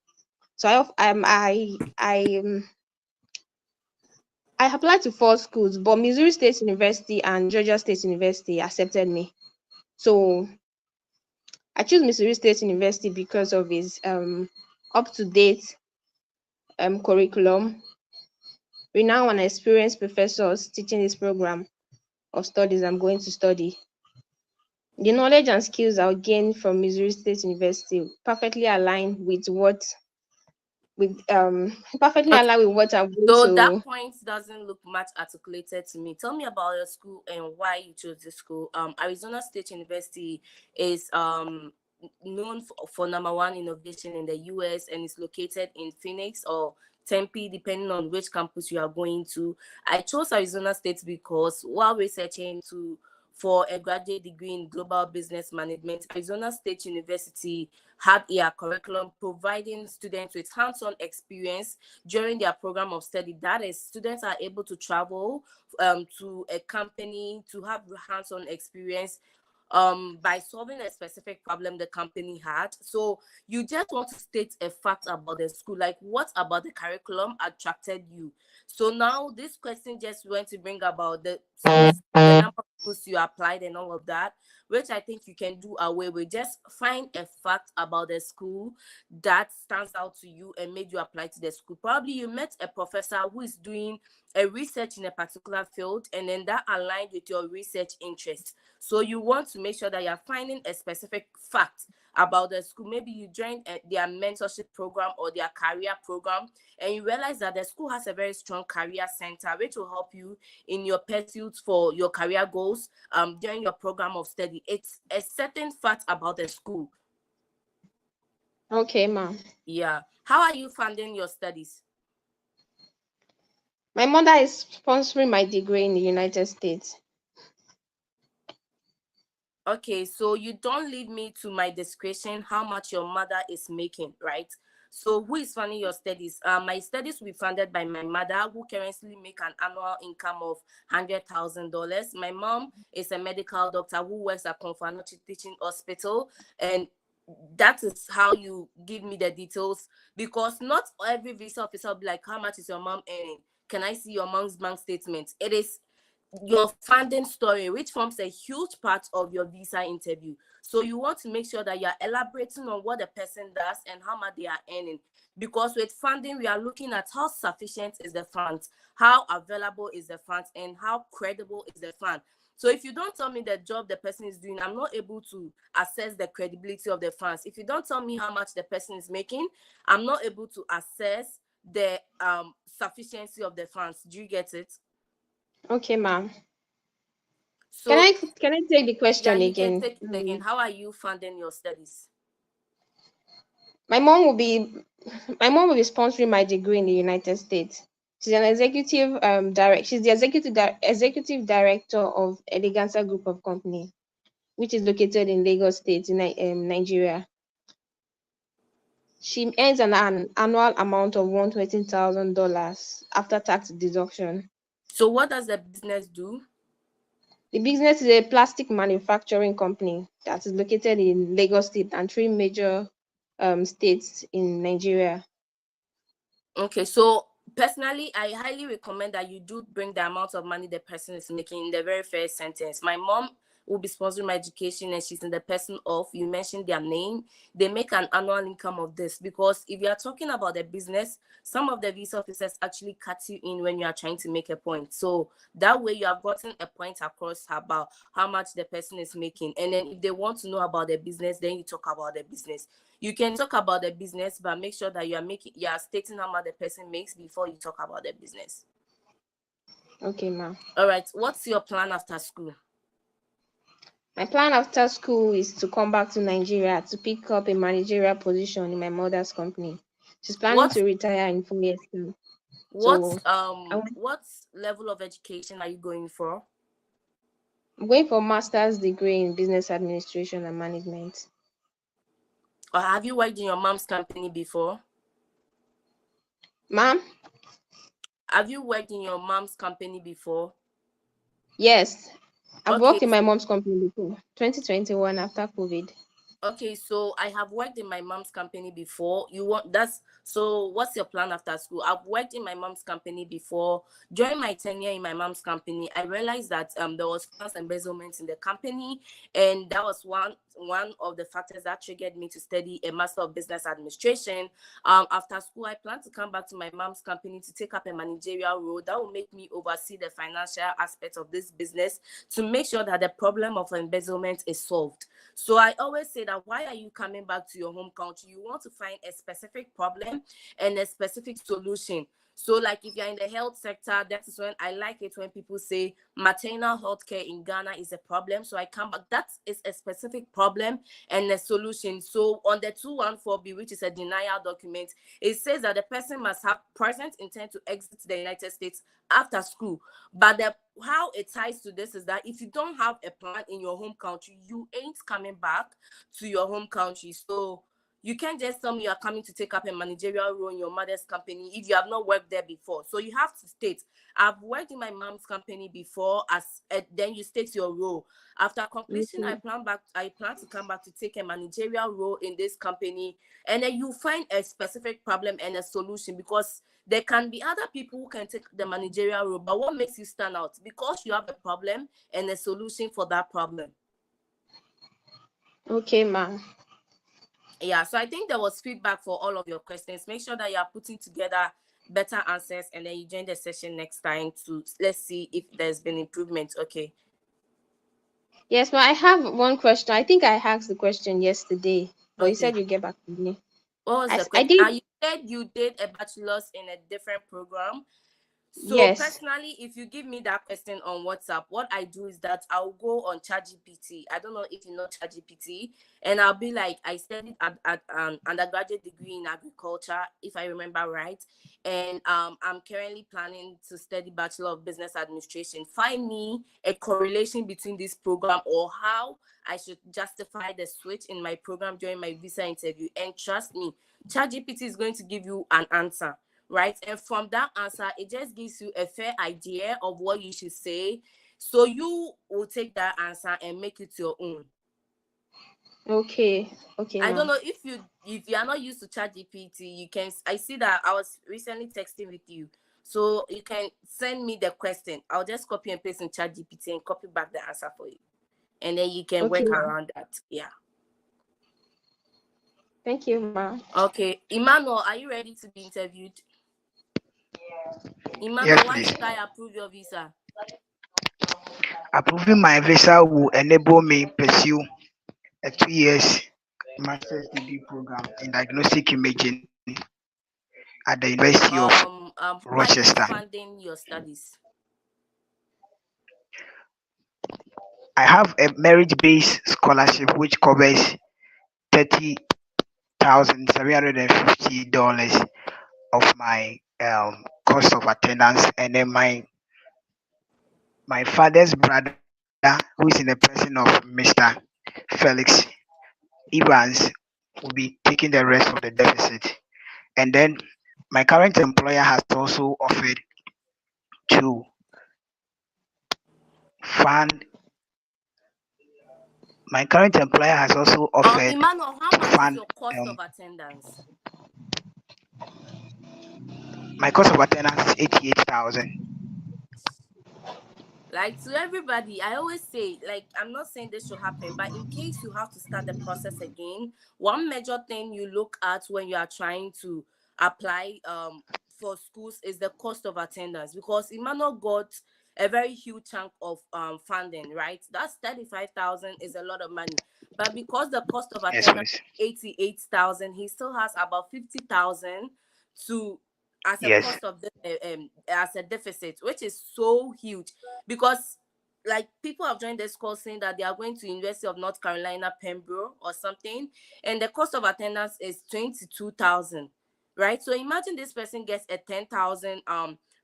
[SPEAKER 8] So I applied to four schools, but Missouri State University and Georgia State University accepted me. So I choose Missouri State University because of its up to date curriculum, renowned and experienced professors teaching this program of studies I'm going to study. The knowledge and skills I'll gain from Missouri State University perfectly align with what I'm going
[SPEAKER 1] So that
[SPEAKER 8] to.
[SPEAKER 1] point doesn't look much articulated to me. Tell me about your school and why you chose this school. Arizona State University is known for number one innovation in the US, and is located in Phoenix or Tempe, depending on which campus you are going to. I chose Arizona State because while researching to for a graduate degree in global business management, Arizona State University had a curriculum providing students with hands-on experience during their program of study. That is, students are able to travel to a company to have hands-on experience by solving a specific problem the company had. So you just want to state a fact about the school, like what about the curriculum attracted you. So now this question just went to bring about the schools, the number of schools you applied and all of that, which I think you can do away with. Just find a fact about the school that stands out to you and made you apply to the school. Probably you met a professor who is doing a research in a particular field, and then that aligned with your research interests. So you want to make sure that you're finding a specific fact about the school. Maybe you joined their mentorship program or their career program, and you realize that the school has a very strong career center, which will help you in your pursuits for your career goals during your program of study. It's a certain fact about the school.
[SPEAKER 8] Okay, ma'am.
[SPEAKER 1] Yeah. How are you funding your studies?
[SPEAKER 8] My mother is sponsoring my degree in the United States.
[SPEAKER 1] Okay, so you don't leave me to my discretion how much your mother is making, right? So who is funding your studies? My studies will be funded by my mother, who currently make an annual income of $100,000. My mom is a medical doctor who works at Confanochi Teaching Hospital, and that is how you give me the details, because not every visa officer will be like, how much is your mom earning? Can I see your mom's bank statement? It is your funding story, which forms a huge part of your visa interview. So you want to make sure that you're elaborating on what the person does and how much they are earning. Because with funding, we are looking at how sufficient is the funds, how available is the funds, and how credible is the fund. So if you don't tell me the job the person is doing, I'm not able to assess the credibility of the funds. If you don't tell me how much the person is making, I'm not able to assess the sufficiency of the funds. Do you get it?
[SPEAKER 8] Okay, ma'am. Can
[SPEAKER 1] So
[SPEAKER 8] I can I take the
[SPEAKER 1] yeah,
[SPEAKER 8] question
[SPEAKER 1] you can
[SPEAKER 8] again?
[SPEAKER 1] take it again. How are you funding your studies?
[SPEAKER 8] My mom will be sponsoring my degree in the United States. She's an executive she's the executive director of Eleganza Group of Company, which is located in Lagos State in Nigeria. She earns an annual amount of $120,000 after tax deduction.
[SPEAKER 1] So what does the business do?
[SPEAKER 8] The business is a plastic manufacturing company that is located in Lagos State and three major states in Nigeria.
[SPEAKER 1] Okay, so personally, I highly recommend that you do bring the amount of money the person is making in the very first sentence. My mom will be sponsoring my education and she's in the person of, you mentioned their name, they make an annual income of this. Because if you are talking about the business, some of the visa officers actually cut you in when you are trying to make a point. So that way you have gotten a point across about how much the person is making. And then if they want to know about the business, then you talk about the business. You can talk about the business, but make sure that you are stating how much the person makes before you talk about the business.
[SPEAKER 8] Okay, ma'am.
[SPEAKER 1] All right, what's your plan after school?
[SPEAKER 8] My plan after school is to come back to Nigeria to pick up a managerial position in my mother's company. She's planning
[SPEAKER 1] What
[SPEAKER 8] to retire in 4 years' time.
[SPEAKER 1] what
[SPEAKER 8] So
[SPEAKER 1] what level of education are you going for?
[SPEAKER 8] I'm going for a master's degree in business administration and management.
[SPEAKER 1] Or have you worked in your mom's company before?
[SPEAKER 8] Ma'am?
[SPEAKER 1] Have you worked in your mom's company before?
[SPEAKER 8] Yes. I've
[SPEAKER 1] Okay,
[SPEAKER 8] worked in my mom's company before, 2021 after COVID.
[SPEAKER 1] Okay, so I have worked in my mom's company before. You want that's so what's your plan after school? I've worked in my mom's company before. During my tenure in my mom's company, I realized that there was funds embezzlement in the company, and that was one of the factors that triggered me to study a master of business administration. After school, I plan to come back to my mom's company to take up a managerial role that will make me oversee the financial aspect of this business to make sure that the problem of embezzlement is solved. So I always say that why are you coming back to your home country? You want to find a specific problem and a specific solution. So like if you're in the health sector, that is when I like it when people say maternal health care in Ghana is a problem. So I come back. That is a specific problem and a solution. So on the 214B, which is a denial document, it says that the person must have present intent to exit the United States after school. But how it ties to this is that if you don't have a plan in your home country, you ain't coming back to your home country. So you can't just tell me you're coming to take up a managerial role in your mother's company if you have not worked there before. So you have to state, I've worked in my mom's company before, then you state your role. After completion,
[SPEAKER 8] Okay.
[SPEAKER 1] I plan to come back to take a managerial role in this company, and then you find a specific problem and a solution, because there can be other people who can take the managerial role, but what makes you stand out? Because you have a problem and a solution for that problem.
[SPEAKER 8] Okay, ma'am.
[SPEAKER 1] Yeah, so I think there was feedback for all of your questions. Make sure that you are putting together better answers, and then you join the session next time to let's see if there's been improvement. Okay.
[SPEAKER 8] Yes, but I have one question. I think I asked the question yesterday, but you
[SPEAKER 1] Okay.
[SPEAKER 8] said you get back to me.
[SPEAKER 1] What was the
[SPEAKER 8] I
[SPEAKER 1] question?
[SPEAKER 8] did.
[SPEAKER 1] You said you did a bachelor's in a different program. So
[SPEAKER 8] Yes.
[SPEAKER 1] personally, if you give me that question on WhatsApp, what I do is that I'll go on ChatGPT. I don't know if you know ChatGPT, and I'll be like, I studied at undergraduate degree in agriculture, if I remember right, and I'm currently planning to study Bachelor of Business Administration. Find me a correlation between this program, or how I should justify the switch in my program during my visa interview. And trust me, ChatGPT is going to give you an answer, right? And from that answer, it just gives you a fair idea of what you should say. So you will take that answer and make it your own.
[SPEAKER 8] Okay. Okay,
[SPEAKER 1] I don't
[SPEAKER 8] ma'am.
[SPEAKER 1] know if you are not used to ChatGPT, you can. I see that I was recently texting with you. So you can send me the question. I'll just copy and paste in ChatGPT and copy back the answer for you. And then you can
[SPEAKER 8] Okay,
[SPEAKER 1] work
[SPEAKER 8] ma.
[SPEAKER 1] around that. Yeah.
[SPEAKER 8] Thank you, ma.
[SPEAKER 1] Okay. Emmanuel, are you ready to be interviewed?
[SPEAKER 9] Yes,
[SPEAKER 1] Emmanuel, why
[SPEAKER 9] please.
[SPEAKER 1] should I approve your visa?
[SPEAKER 9] Approving my visa will enable me pursue a 2 years master's degree program in diagnostic imaging at the University of
[SPEAKER 1] Who are you
[SPEAKER 9] Rochester.
[SPEAKER 1] funding your studies?
[SPEAKER 9] I have a merit-based scholarship which covers $30,750 of my cost of attendance, and then my father's brother, who is in the person of Mr. Felix Evans, will be taking the rest of the deficit. And then my current employer has also offered to fund my current employer has also offered
[SPEAKER 1] Emmanuel, how
[SPEAKER 9] to
[SPEAKER 1] much is
[SPEAKER 9] fund
[SPEAKER 1] your cost
[SPEAKER 9] um
[SPEAKER 1] of attendance?
[SPEAKER 9] my cost of attendance is 88,000.
[SPEAKER 1] Like, to everybody, I always say, like, I'm not saying this should happen, but in case you have to start the process again, one major thing you look at when you are trying to apply for schools is the cost of attendance, because Emmanuel got a very huge chunk of funding, right? That's 35,000 is a lot of money, but because the cost of
[SPEAKER 9] Yes,
[SPEAKER 1] attendance
[SPEAKER 9] please.
[SPEAKER 1] is 88,000, he still has about 50,000 to as a
[SPEAKER 9] Yes.
[SPEAKER 1] cost of the as a deficit, which is so huge, because like people have joined this course saying that they are going to University of North Carolina, Pembroke or something, and the cost of attendance is 22,000, right? So imagine this person gets a 10,000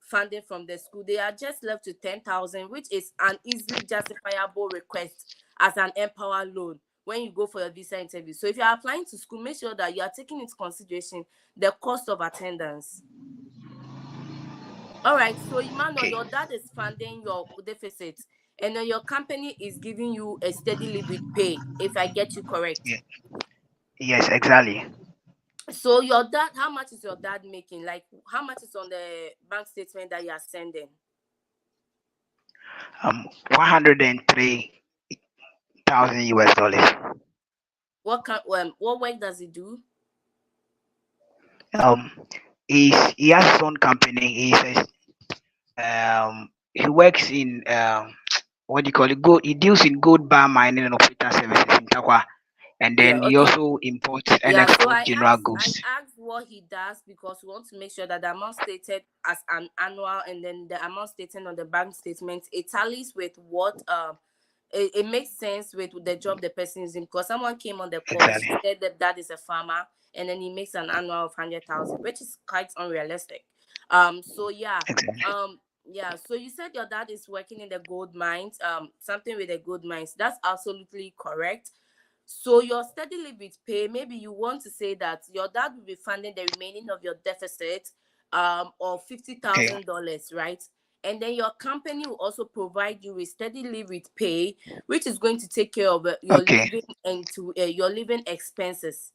[SPEAKER 1] funding from the school. They are just left to 10,000, which is an easily justifiable request as an empower loan when you go for your visa interview. So if you are applying to school, make sure that you are taking into consideration the cost of attendance. All right, so Emmanuel,
[SPEAKER 9] Okay.
[SPEAKER 1] your dad is funding your deficit, and then your company is giving you a steady living pay, if I get you correct.
[SPEAKER 9] Yeah. Yes, exactly.
[SPEAKER 1] So your dad, how much is your dad making? Like, how much is on the bank statement that you are sending?
[SPEAKER 9] 103,000 US dollars.
[SPEAKER 1] What work does he do?
[SPEAKER 9] Um, he has his own company. He works in what do you call it? Gold. He deals in gold bar mining and operator services in Takwa, and
[SPEAKER 1] Yeah,
[SPEAKER 9] then he
[SPEAKER 1] okay.
[SPEAKER 9] also imports and
[SPEAKER 1] Yeah, so
[SPEAKER 9] exports
[SPEAKER 1] I
[SPEAKER 9] general
[SPEAKER 1] asked I
[SPEAKER 9] goods.
[SPEAKER 1] asked what he does because we want to make sure that the amount stated as an annual and then the amount stated on the bank statement, it tallies with what it makes sense with the job the person is in, because someone came on the call, she
[SPEAKER 9] Exactly.
[SPEAKER 1] said that dad is a farmer and then he makes an annual of 100,000, which is quite unrealistic. So yeah.
[SPEAKER 9] Exactly.
[SPEAKER 1] Yeah, so you said your dad is working in the gold mines, something with the gold mines. That's absolutely correct. So your steady limit pay, maybe you want to say that your dad will be funding the remaining of your deficit of fifty
[SPEAKER 9] Okay.
[SPEAKER 1] thousand dollars, right? And then your company will also provide you with steady living pay, which is going to take care of your
[SPEAKER 9] Okay.
[SPEAKER 1] living and to your living expenses.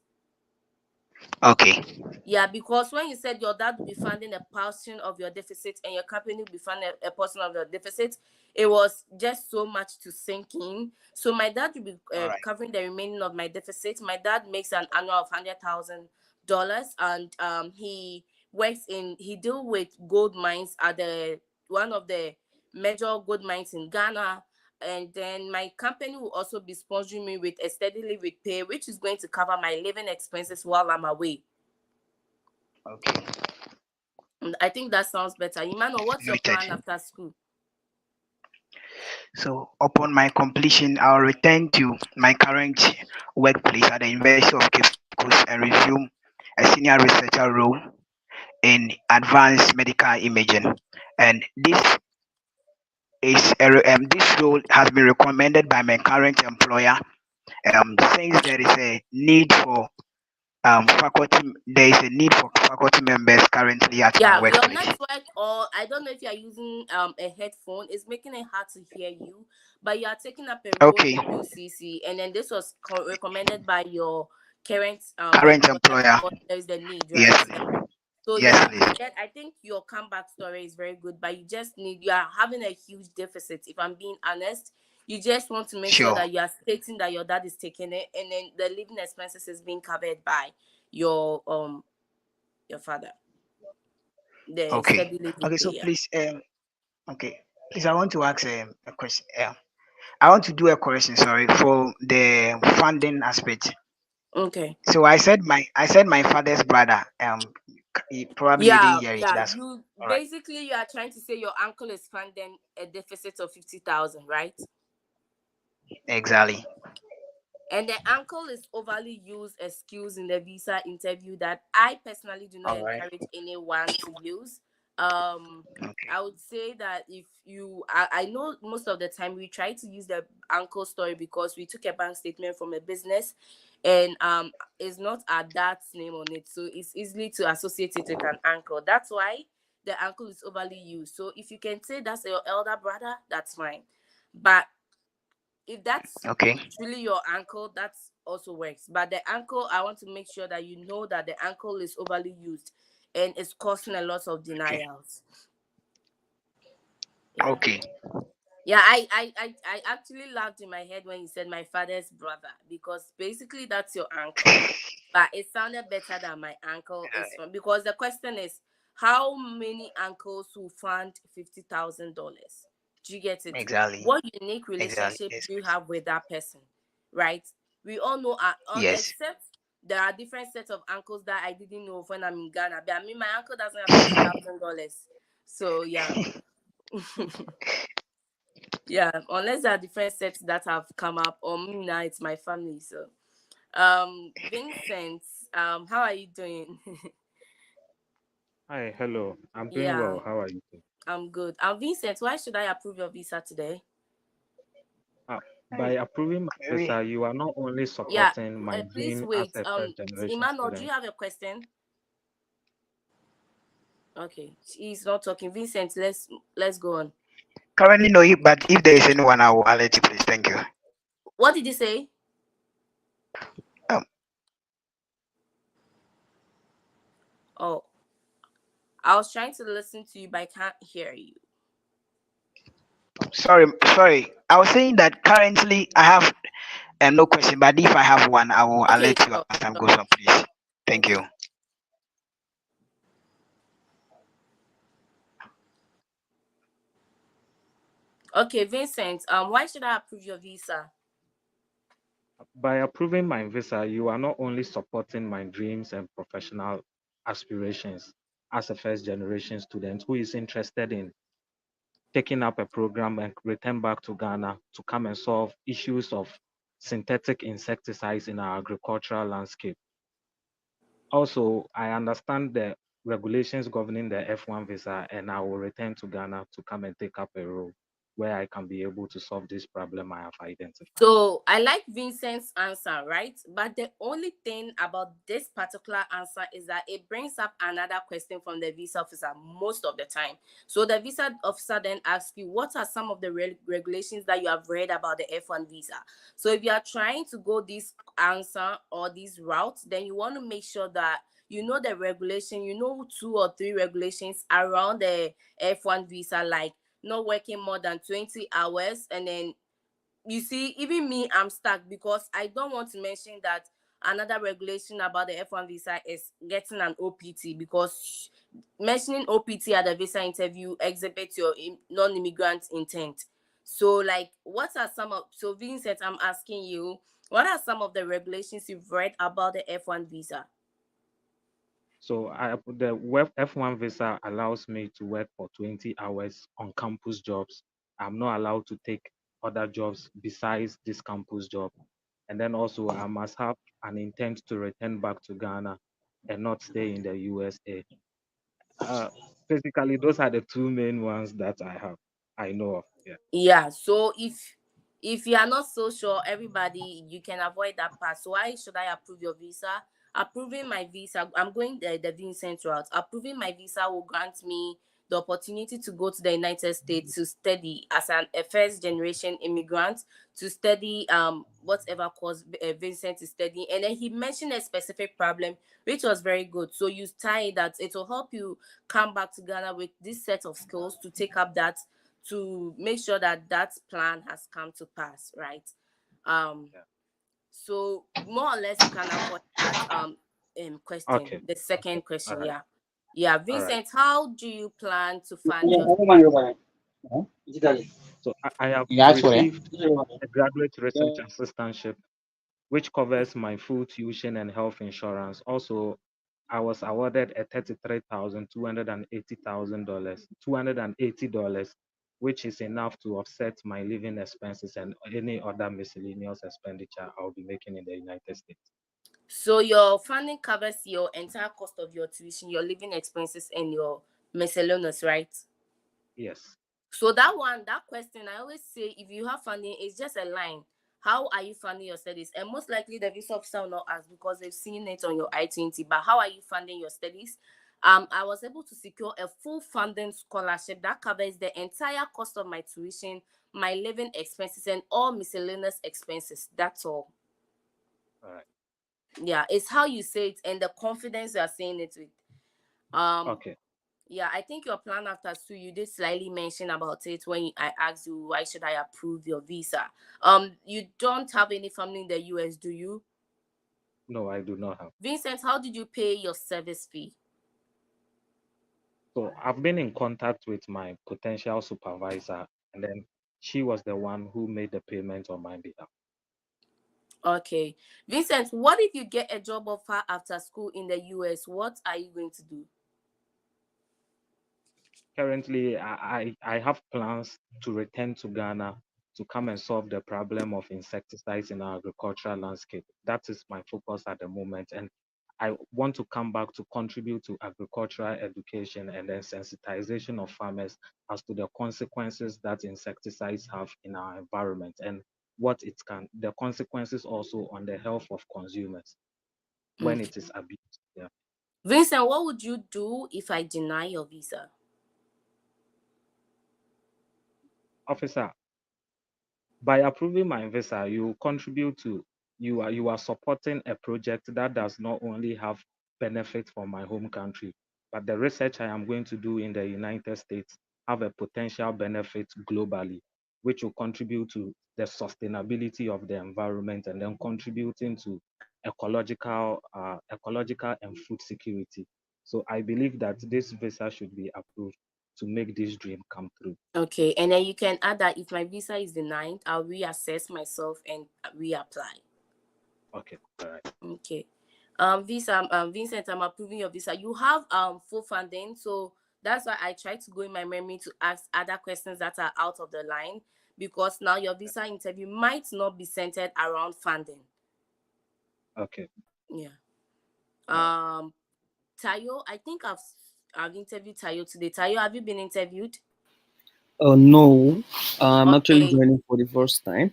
[SPEAKER 9] Okay.
[SPEAKER 1] Yeah, because when you said your dad will be funding a portion of your deficit and your company will be funding a portion of your deficit, it was just so much to sink in. So my dad will be
[SPEAKER 9] All right.
[SPEAKER 1] covering the remaining of my deficit. My dad makes an annual of $100,000, and he deal with gold mines at the one of the major gold mines in Ghana. And then my company will also be sponsoring me with a steady living pay, which is going to cover my living expenses while I'm away.
[SPEAKER 9] Okay.
[SPEAKER 1] I think that sounds better. Emmanuel, what's your
[SPEAKER 9] Noted.
[SPEAKER 1] plan after school?
[SPEAKER 9] So upon my completion, I'll return to my current workplace at the University of Cape Coast and resume a senior researcher role in advanced medical imaging. And this role has been recommended by my current employer. Since there is a need for faculty members currently at my
[SPEAKER 1] Yeah, your
[SPEAKER 9] workplace.
[SPEAKER 1] network, or I don't know if you are using a headphone, is making it hard to hear you, but you are taking up a role
[SPEAKER 9] Okay,
[SPEAKER 1] in UCC, and then this was recommended by your current
[SPEAKER 9] current
[SPEAKER 1] employer
[SPEAKER 9] employer.
[SPEAKER 1] because there is the need,
[SPEAKER 9] Yes,
[SPEAKER 1] right?
[SPEAKER 9] please.
[SPEAKER 1] So
[SPEAKER 9] Yes,
[SPEAKER 1] yeah,
[SPEAKER 9] please.
[SPEAKER 1] I think your comeback story is very good, but you are having a huge deficit. If I'm being honest, you just want to make sure
[SPEAKER 9] Sure.
[SPEAKER 1] that you are stating that your dad is taking it, and then the living expenses is being covered by your your father, the
[SPEAKER 9] Okay.
[SPEAKER 1] steady living
[SPEAKER 9] Okay. So
[SPEAKER 1] payer.
[SPEAKER 9] please, okay, please, I want to ask a question. I want to do a correction. Sorry for the funding aspect.
[SPEAKER 1] Okay.
[SPEAKER 9] So I said my father's brother. Probably you didn't
[SPEAKER 1] Yeah,
[SPEAKER 9] hear it.
[SPEAKER 1] yeah.
[SPEAKER 9] That's
[SPEAKER 1] You
[SPEAKER 9] all right.
[SPEAKER 1] basically you are trying to say your uncle is funding a deficit of 50,000, right?
[SPEAKER 9] Exactly.
[SPEAKER 1] And the uncle is overly used excuse in the visa interview that I personally do not
[SPEAKER 9] All right.
[SPEAKER 1] encourage anyone to use.
[SPEAKER 9] Okay.
[SPEAKER 1] I would say that if I know most of the time we try to use the uncle story because we took a bank statement from a business, and it's not our dad's name on it, so it's easily to associate it with an uncle. That's why the uncle is overly used. So if you can say that's your elder brother, that's fine. But if that's
[SPEAKER 9] Okay.
[SPEAKER 1] truly your ankle, that also works. But the ankle, I want to make sure that you know that the ankle is overly used and it's causing a lot of
[SPEAKER 9] Okay.
[SPEAKER 1] denials. Yeah.
[SPEAKER 9] Okay.
[SPEAKER 1] Yeah, I actually laughed in my head when you said my father's brother, because basically that's your uncle. But it sounded better than my uncle is from, because the question is how many uncles will fund $50,000? Do you get it?
[SPEAKER 9] Exactly.
[SPEAKER 1] What unique
[SPEAKER 9] Exactly.
[SPEAKER 1] relationship
[SPEAKER 9] Yes,
[SPEAKER 1] do you
[SPEAKER 9] please.
[SPEAKER 1] have with that person? Right? We all know
[SPEAKER 9] Yes.
[SPEAKER 1] except there are different sets of uncles that I didn't know of when I'm in Ghana. But I mean my uncle doesn't have $50,000. So yeah. Yeah, unless there are different sets that have come up, or me now it's my family. So Vincent, how are you doing?
[SPEAKER 10] Hi, hello. I'm doing
[SPEAKER 1] Yeah,
[SPEAKER 10] well. How are you doing?
[SPEAKER 1] I'm good. Vincent, why should I approve your visa today?
[SPEAKER 10] Uh, by
[SPEAKER 9] Hey,
[SPEAKER 10] approving my
[SPEAKER 9] maybe
[SPEAKER 10] visa, you are not only
[SPEAKER 1] Yeah,
[SPEAKER 10] supporting my
[SPEAKER 1] please
[SPEAKER 10] dream as
[SPEAKER 1] wait.
[SPEAKER 10] a first generation
[SPEAKER 1] Emmanuel, do
[SPEAKER 10] student.
[SPEAKER 1] you have a question? Okay, he's not talking. Vincent, let's go on.
[SPEAKER 9] currently no, but if there is anyone, I'll let you, please. Thank you.
[SPEAKER 1] What did you say?
[SPEAKER 9] Um,
[SPEAKER 1] Oh, I was trying to listen to you, but I can't hear you.
[SPEAKER 9] sorry. I was saying that currently I have no question, but if I have one, I'll
[SPEAKER 1] Okay,
[SPEAKER 9] let you
[SPEAKER 1] sure,
[SPEAKER 9] as time
[SPEAKER 1] sure.
[SPEAKER 9] goes on, please. Thank you.
[SPEAKER 1] Okay. Okay, Vincent, why should I approve your visa?
[SPEAKER 10] By approving my visa, you are not only supporting my dreams and professional aspirations as a first generation student who is interested in taking up a program and return back to Ghana to come and solve issues of synthetic insecticides in our agricultural landscape. Also, I understand the regulations governing the F1 visa, and I will return to Ghana to come and take up a role where I can be able to solve this problem I have identified.
[SPEAKER 1] So I like Vincent's answer, right? But the only thing about this particular answer is that it brings up another question from the visa officer most of the time. So the visa officer then asks you, what are some of the regulations that you have read about the F1 visa? So if you are trying to go this answer or this route, then you want to make sure that you know the regulation, you know 2 or 3 regulations around the F1 visa, like not working more than 20 hours, and then you see, even me, I'm stuck because I don't want to mention that another regulation about the F1 visa is getting an OPT, because mentioning OPT at the visa interview exhibits your non-immigrant intent. So, like, so Vincent, I'm asking you, what are some of the regulations you've read about the F1 visa?
[SPEAKER 10] So F1 visa allows me to work for 20 hours on campus jobs. I'm not allowed to take other jobs besides this campus job. And then also I must have an intent to return back to Ghana and not stay in the USA. Uh, Basically, those are the two main ones that I know of. Yeah.
[SPEAKER 1] Yeah, so if you are not so sure, everybody, you can avoid that part. So why should I approve your visa? Approving my visa, I'm going the Vincent route. Approving my visa will grant me the opportunity to go to the United States to study as a first generation immigrant, to study whatever course Vincent is studying. And then he mentioned a specific problem, which was very good. So you tie that it will help you come back to Ghana with this set of skills to take up that, to make sure that that plan has come to pass, right? Um,
[SPEAKER 10] Yeah.
[SPEAKER 1] so more or less you can avoid that question.
[SPEAKER 10] Okay.
[SPEAKER 1] The
[SPEAKER 10] Okay.
[SPEAKER 1] second
[SPEAKER 10] All
[SPEAKER 1] question,
[SPEAKER 10] right.
[SPEAKER 1] yeah. Yeah,
[SPEAKER 10] All right.
[SPEAKER 1] Vincent, how do you plan to fund your
[SPEAKER 10] So I have
[SPEAKER 11] You ask for it?
[SPEAKER 10] received a graduate research assistantship, which covers my full tuition and health insurance. Also, I was awarded a $280,000, which is enough to offset my living expenses and any other miscellaneous expenditure I'll be making in the United States.
[SPEAKER 1] so your funding covers your entire cost of your tuition, your living expenses, and your miscellaneous, right?
[SPEAKER 10] Yes.
[SPEAKER 1] So that one, that question, I always say, if you have funding, it's just a line. How are you funding your studies? And most likely the visa officer will not ask because they've seen it on your I-20. But how are you funding your studies? I was able to secure a full funding scholarship that covers the entire cost of my tuition, my living expenses, and all miscellaneous expenses. That's all.
[SPEAKER 10] All right.
[SPEAKER 1] Yeah, it's how you say it and the confidence you are saying it with. Um,
[SPEAKER 10] Okay.
[SPEAKER 1] Yeah, I think your plan after school, you did slightly mention about it when I asked you why should I approve your visa. You don't have any family in the US, do you?
[SPEAKER 10] No, I do not have.
[SPEAKER 1] Vincent, how did you pay your service fee?
[SPEAKER 10] So I've been in contact with my potential supervisor, and then she was the one who made the payment on my behalf.
[SPEAKER 1] Okay. Vincent, what if you get a job offer after school in the US? What are you going to do?
[SPEAKER 10] Currently, I have plans to return to Ghana to come and solve the problem of insecticides in our agricultural landscape. That is my focus at the moment. And I want to come back to contribute to agricultural education and then sensitization of farmers as to the consequences that insecticides have in our environment and what it can, the consequences also on the health of consumers when
[SPEAKER 1] Okay.
[SPEAKER 10] it is abused. Yeah.
[SPEAKER 1] Vincent, what would you do if I deny your visa?
[SPEAKER 10] Officer, by approving my visa, you contribute to you are supporting a project that does not only have benefit for my home country, but the research I am going to do in the United States have a potential benefit globally, which will contribute to the sustainability of the environment and then contributing to ecological and food security. So I believe that this visa should be approved to make this dream come true.
[SPEAKER 1] Okay, and then you can add that if my visa is denied, I'll reassess myself and reapply.
[SPEAKER 10] Okay, all right.
[SPEAKER 1] Okay. Visa, Vincent, I'm approving your visa. You have full funding, so that's why I try to go in my memory to ask other questions that are out of the line because now your visa interview might not be centered around funding.
[SPEAKER 10] Okay,
[SPEAKER 1] Yeah.
[SPEAKER 10] all right.
[SPEAKER 1] Tayo, I think I've interviewed Tayo today. Tayo, have you been interviewed?
[SPEAKER 12] No, I'm actually
[SPEAKER 1] Okay.
[SPEAKER 12] joining for the first time.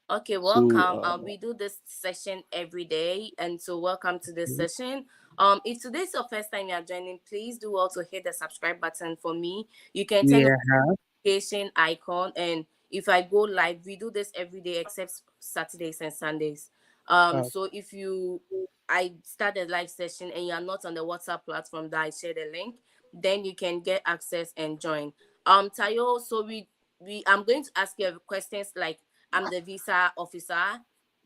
[SPEAKER 1] Okay,
[SPEAKER 12] So,
[SPEAKER 1] welcome. We do this session every day, and so welcome to this
[SPEAKER 12] okay.
[SPEAKER 1] session. If today's your first time you are joining, please do also hit the subscribe button for me. You can turn on
[SPEAKER 12] Yeah,
[SPEAKER 1] notification icon, and if I go live, we do this every day except Saturdays and Sundays.
[SPEAKER 12] uh,
[SPEAKER 1] So if you I start a live session and you are not on the WhatsApp platform that I share the link, then you can get access and join. Tayo, so we I'm going to ask you questions like I'm the visa officer.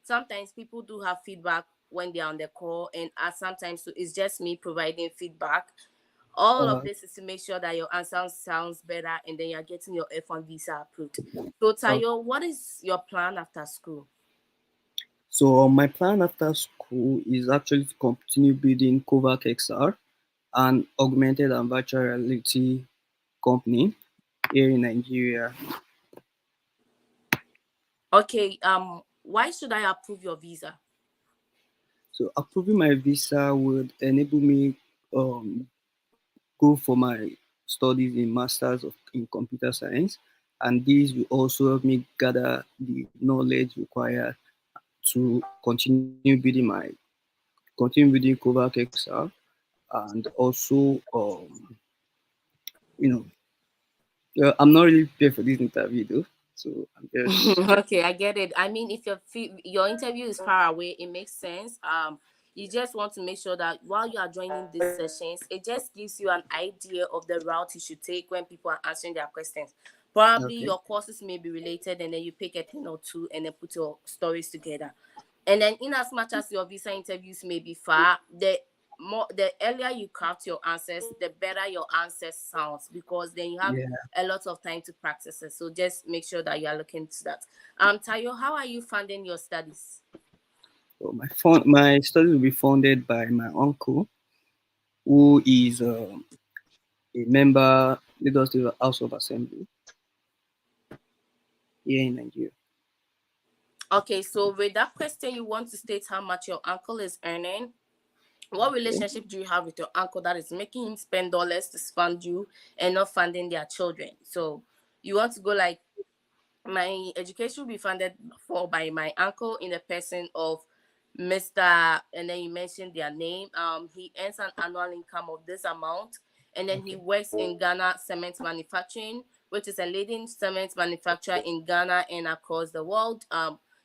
[SPEAKER 1] Sometimes people do have feedback when they're on the call, and sometimes it's just me providing feedback. All of
[SPEAKER 12] uh,
[SPEAKER 1] this is to make sure that your answer sounds better and then you're getting your F1 visa approved. So,
[SPEAKER 12] uh,
[SPEAKER 1] Tayo, what is your plan after school?
[SPEAKER 12] so my plan after school is actually to continue building Kovac XR, an augmented and virtual reality company here in Nigeria.
[SPEAKER 1] Okay, why should I approve your visa?
[SPEAKER 12] So approving my visa would enable me go for my studies in Masters in Computer Science, and these will also help me gather the knowledge required to continue building Kovac XR, and also you know, I'm not really prepared for this interview though, so I'm just.
[SPEAKER 1] Okay, I get it. I mean, if your interview is far away, it makes sense. You just want to make sure that while you are joining these sessions, it just gives you an idea of the route you should take when people are answering their questions. Probably
[SPEAKER 12] Okay.
[SPEAKER 1] your courses may be related, and then you pick a thing or two, and then put your stories together. And then, in as much as your visa interviews may be far, the earlier you craft your answers, the better your answers sounds, because then you have
[SPEAKER 12] Yeah.
[SPEAKER 1] a lot of time to practice it. So just make sure that you are looking to that. Tayo, how are you funding your studies?
[SPEAKER 12] So my studies will be funded by my uncle, who is a member Lagos State House of Assembly here in Nigeria.
[SPEAKER 1] Okay, so with that question, you want to state how much your uncle is earning. What
[SPEAKER 12] Okay.
[SPEAKER 1] relationship do you have with your uncle that is making him spend dollars to fund you and not funding their children? So you want to go like, my education will be funded for by my uncle in the person of Mr. And then you mentioned their name. He earns an annual income of this amount, and then he
[SPEAKER 12] Okay.
[SPEAKER 1] works in Ghana Cement Manufacturing, which is a leading cement manufacturer in Ghana and across the world.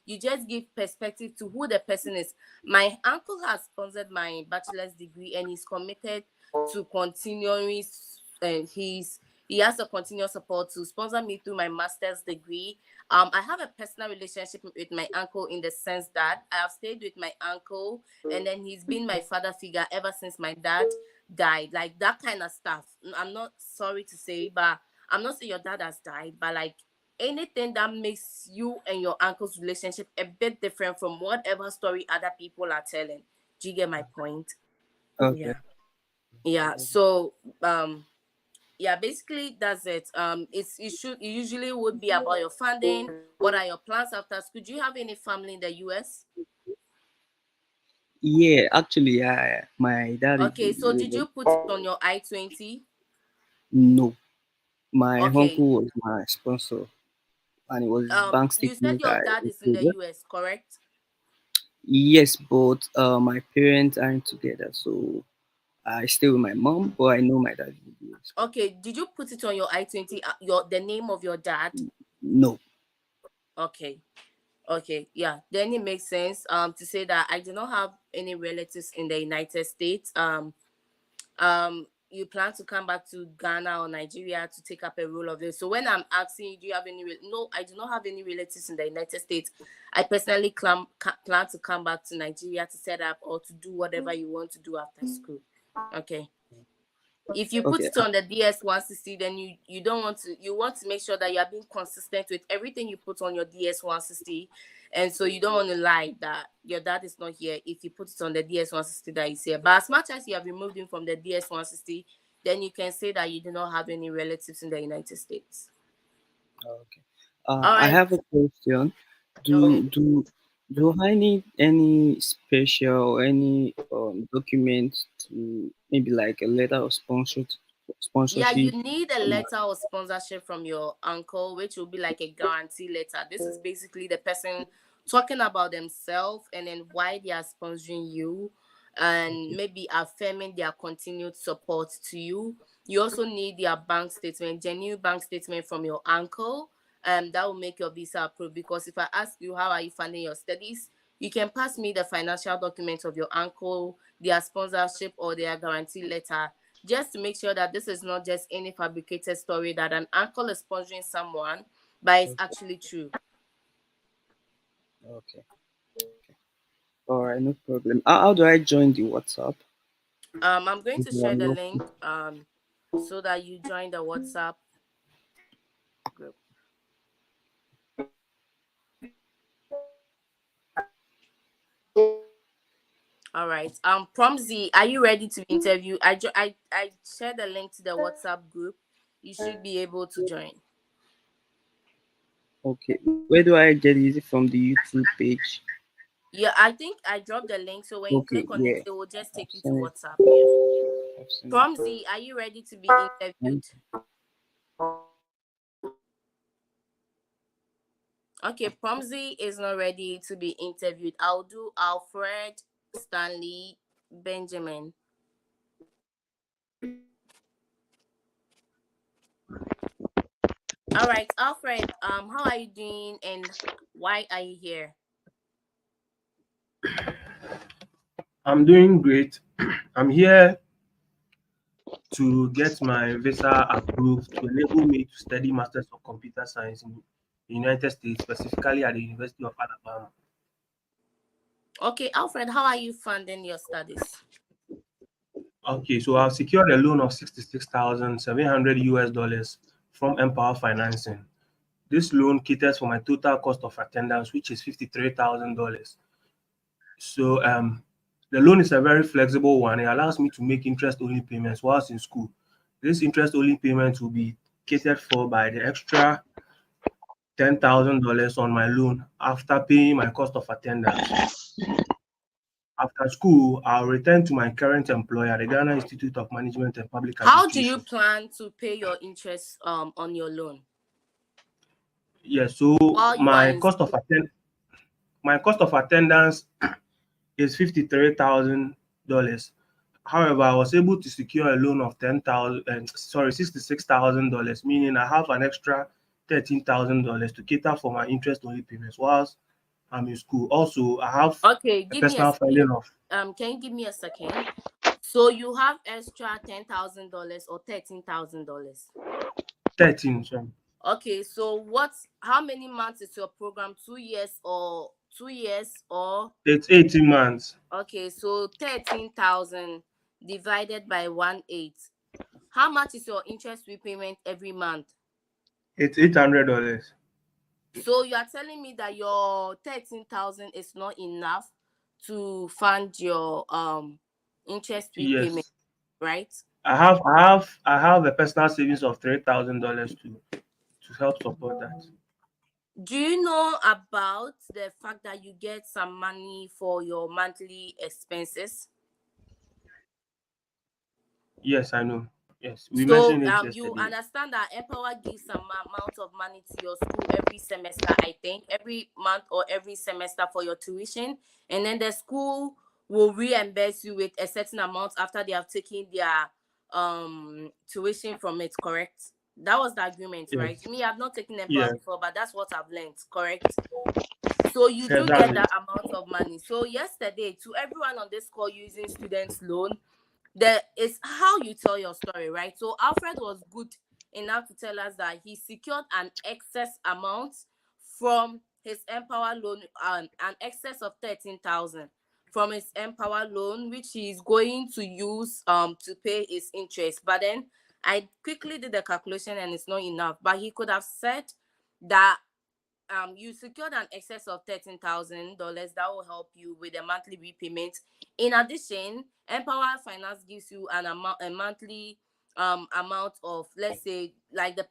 [SPEAKER 1] You just give perspective to who the person is. My uncle has sponsored my bachelor's degree, and he's committed to continuing. He's he has a continuous support to sponsor me through my master's degree. I have a personal relationship with my uncle in the sense that I have stayed with my uncle, and then he's been my father figure ever since my dad died. Like that kind of stuff. I'm not sorry to say, but I'm not saying your dad has died, but like anything that makes you and your uncle's relationship a bit different from whatever story other people are telling. Do you get my point?
[SPEAKER 12] Okay.
[SPEAKER 1] Yeah. Yeah. So yeah, basically that's it. It usually would be about your funding. What are your plans after school? Do you have any family in the US?
[SPEAKER 12] Yeah, actually, my dad is
[SPEAKER 1] Okay,
[SPEAKER 12] in
[SPEAKER 1] so did
[SPEAKER 12] Lagos.
[SPEAKER 1] you put it on your I-20?
[SPEAKER 12] No, my
[SPEAKER 1] Okay.
[SPEAKER 12] uncle was my sponsor, and it was his bank
[SPEAKER 1] You said
[SPEAKER 12] statement
[SPEAKER 1] your
[SPEAKER 12] I
[SPEAKER 1] dad is in the
[SPEAKER 12] included.
[SPEAKER 1] US, correct?
[SPEAKER 12] Yes, but my parents aren't together, so I stay with my mom, but I know my dad is in the US.
[SPEAKER 1] Okay, did you put it on your I-20, your the name of your dad?
[SPEAKER 12] No.
[SPEAKER 1] Okay. Okay, yeah. Then it makes sense to say that I do not have any relatives in the United States. You plan to come back to Ghana or Nigeria to take up a role of this. So when I'm asking you, do you have any no, I do not have any relatives in the United States. I personally plan to come back to Nigeria to set up or to do whatever you want to do after school. Okay. If you put
[SPEAKER 12] Okay.
[SPEAKER 1] it on the DS160, then you don't want to, you want to make sure that you are being consistent with everything you put on your DS160. And so you don't want to lie that your dad is not here if you put it on the DS160 that he's here. But as much as you have removed him from the DS160, then you can say that you do not have any relatives in the United States.
[SPEAKER 12] Okay.
[SPEAKER 1] All
[SPEAKER 12] I
[SPEAKER 1] right.
[SPEAKER 12] have a question. Do
[SPEAKER 1] Okay.
[SPEAKER 12] do do I need any special or any document to maybe like a letter of
[SPEAKER 1] Yeah, you
[SPEAKER 12] sponsorship?
[SPEAKER 1] need a letter of sponsorship from your uncle, which will be like a guarantee letter. This is basically the person talking about themselves and then why they are sponsoring you, and
[SPEAKER 12] Okay.
[SPEAKER 1] maybe affirming their continued support to you. You also need their bank statement, genuine bank statement from your uncle. That will make your visa approved, because if I ask you how are you funding your studies, you can pass me the financial documents of your uncle, their sponsorship or their guarantee letter, just to make sure that this is not just any fabricated story that an uncle is sponsoring someone, but it's
[SPEAKER 12] Okay.
[SPEAKER 1] actually true.
[SPEAKER 12] Okay. All right. No problem. How do I join the WhatsApp?
[SPEAKER 1] I'm going
[SPEAKER 12] If
[SPEAKER 1] to
[SPEAKER 12] you are
[SPEAKER 1] share the
[SPEAKER 12] not-
[SPEAKER 1] link so that you join the WhatsApp group. All right. Promzy, are you ready to interview? I shared the link to the WhatsApp group. You should be able to join.
[SPEAKER 12] Okay. Where do I get it? Is it from the YouTube page?
[SPEAKER 1] Yeah, I think I dropped the link, so when you
[SPEAKER 12] Okay.
[SPEAKER 1] click on it,
[SPEAKER 12] Yeah.
[SPEAKER 1] it will just
[SPEAKER 12] I've
[SPEAKER 1] take you to
[SPEAKER 12] seen it.
[SPEAKER 1] WhatsApp. Yeah.
[SPEAKER 12] I've seen it.
[SPEAKER 1] Promzy, are you ready to be interviewed? Okay, Promzy is not ready to be interviewed. I'll do Alfred, Stanley, Benjamin. All right, Alfred. How are you doing, and why are you here?
[SPEAKER 11] I'm doing great. I'm here to get my visa approved to enable me to study Masters of Computer Science in the United States, specifically at the University of Alabama.
[SPEAKER 1] Okay, Alfred. How are you funding your studies?
[SPEAKER 11] Okay, so I've secured a loan of 66,700 US dollars from Empower Financing. This loan caters for my total cost of attendance, which is $53,000. So the loan is a very flexible one. It allows me to make interest-only payments whilst in school. This interest-only payment will be catered for by the extra $10,000 on my loan after paying my cost of attendance. After school, I'll return to my current employer, the Ghana Institute of Management and Public
[SPEAKER 1] How do you
[SPEAKER 11] Administration.
[SPEAKER 1] plan to pay your interest on your loan
[SPEAKER 11] Yes, so
[SPEAKER 1] while you are
[SPEAKER 11] my
[SPEAKER 1] in
[SPEAKER 11] cost of
[SPEAKER 1] school?
[SPEAKER 11] attendance is $53,000. However, I was able to secure a loan of $66,000, meaning I have an extra $13,000 to cater for my interest-only payments whilst I'm in school. Also, I have
[SPEAKER 1] Okay,
[SPEAKER 11] a
[SPEAKER 1] give me a
[SPEAKER 11] personal
[SPEAKER 1] second.
[SPEAKER 11] funding of
[SPEAKER 1] Can you give me a second? So you have extra $10,000 or $13,000.
[SPEAKER 11] 13. So
[SPEAKER 1] Okay, so how many months is your program? 2 years or 2 years or
[SPEAKER 11] it's 18 months.
[SPEAKER 1] okay, so 13,000 divided by 1/8. How much is your interest repayment every month?
[SPEAKER 11] It's $800.
[SPEAKER 1] So you are telling me that your 13,000 is not enough to fund your interest repayment,
[SPEAKER 11] Yes.
[SPEAKER 1] right?
[SPEAKER 11] I have a personal savings of $3,000 to help support that.
[SPEAKER 1] Do you know about the fact that you get some money for your monthly expenses?
[SPEAKER 11] Yes, I know. Yes, we
[SPEAKER 1] So
[SPEAKER 11] mentioned it
[SPEAKER 1] you
[SPEAKER 11] yesterday.
[SPEAKER 1] understand that Empower gives some amount of money to your school every semester, I think, every month or every semester for your tuition, and then the school will reimburse you with a certain amount after they have taken their tuition from it, correct? That was the agreement, right?
[SPEAKER 11] Yes.
[SPEAKER 1] Me, I've not taken Empower
[SPEAKER 11] Yeah.
[SPEAKER 1] before, but that's what I've learned, correct? So you
[SPEAKER 11] Yes,
[SPEAKER 1] do
[SPEAKER 11] that's
[SPEAKER 1] get
[SPEAKER 11] it.
[SPEAKER 1] that amount of money. So yesterday, to everyone on this call using students loan, there is how you tell your story, right? So Alfred was good enough to tell us that he secured an excess amount from his Empower loan, an excess of 13,000 from his Empower loan, which he is going to use to pay his interest. But then I quickly did the calculation and it's not enough. But he could have said that you secured an excess of $13,000 that will help you with a monthly repayment. In addition, Empower Finance gives you a monthly amount of, let's say, like the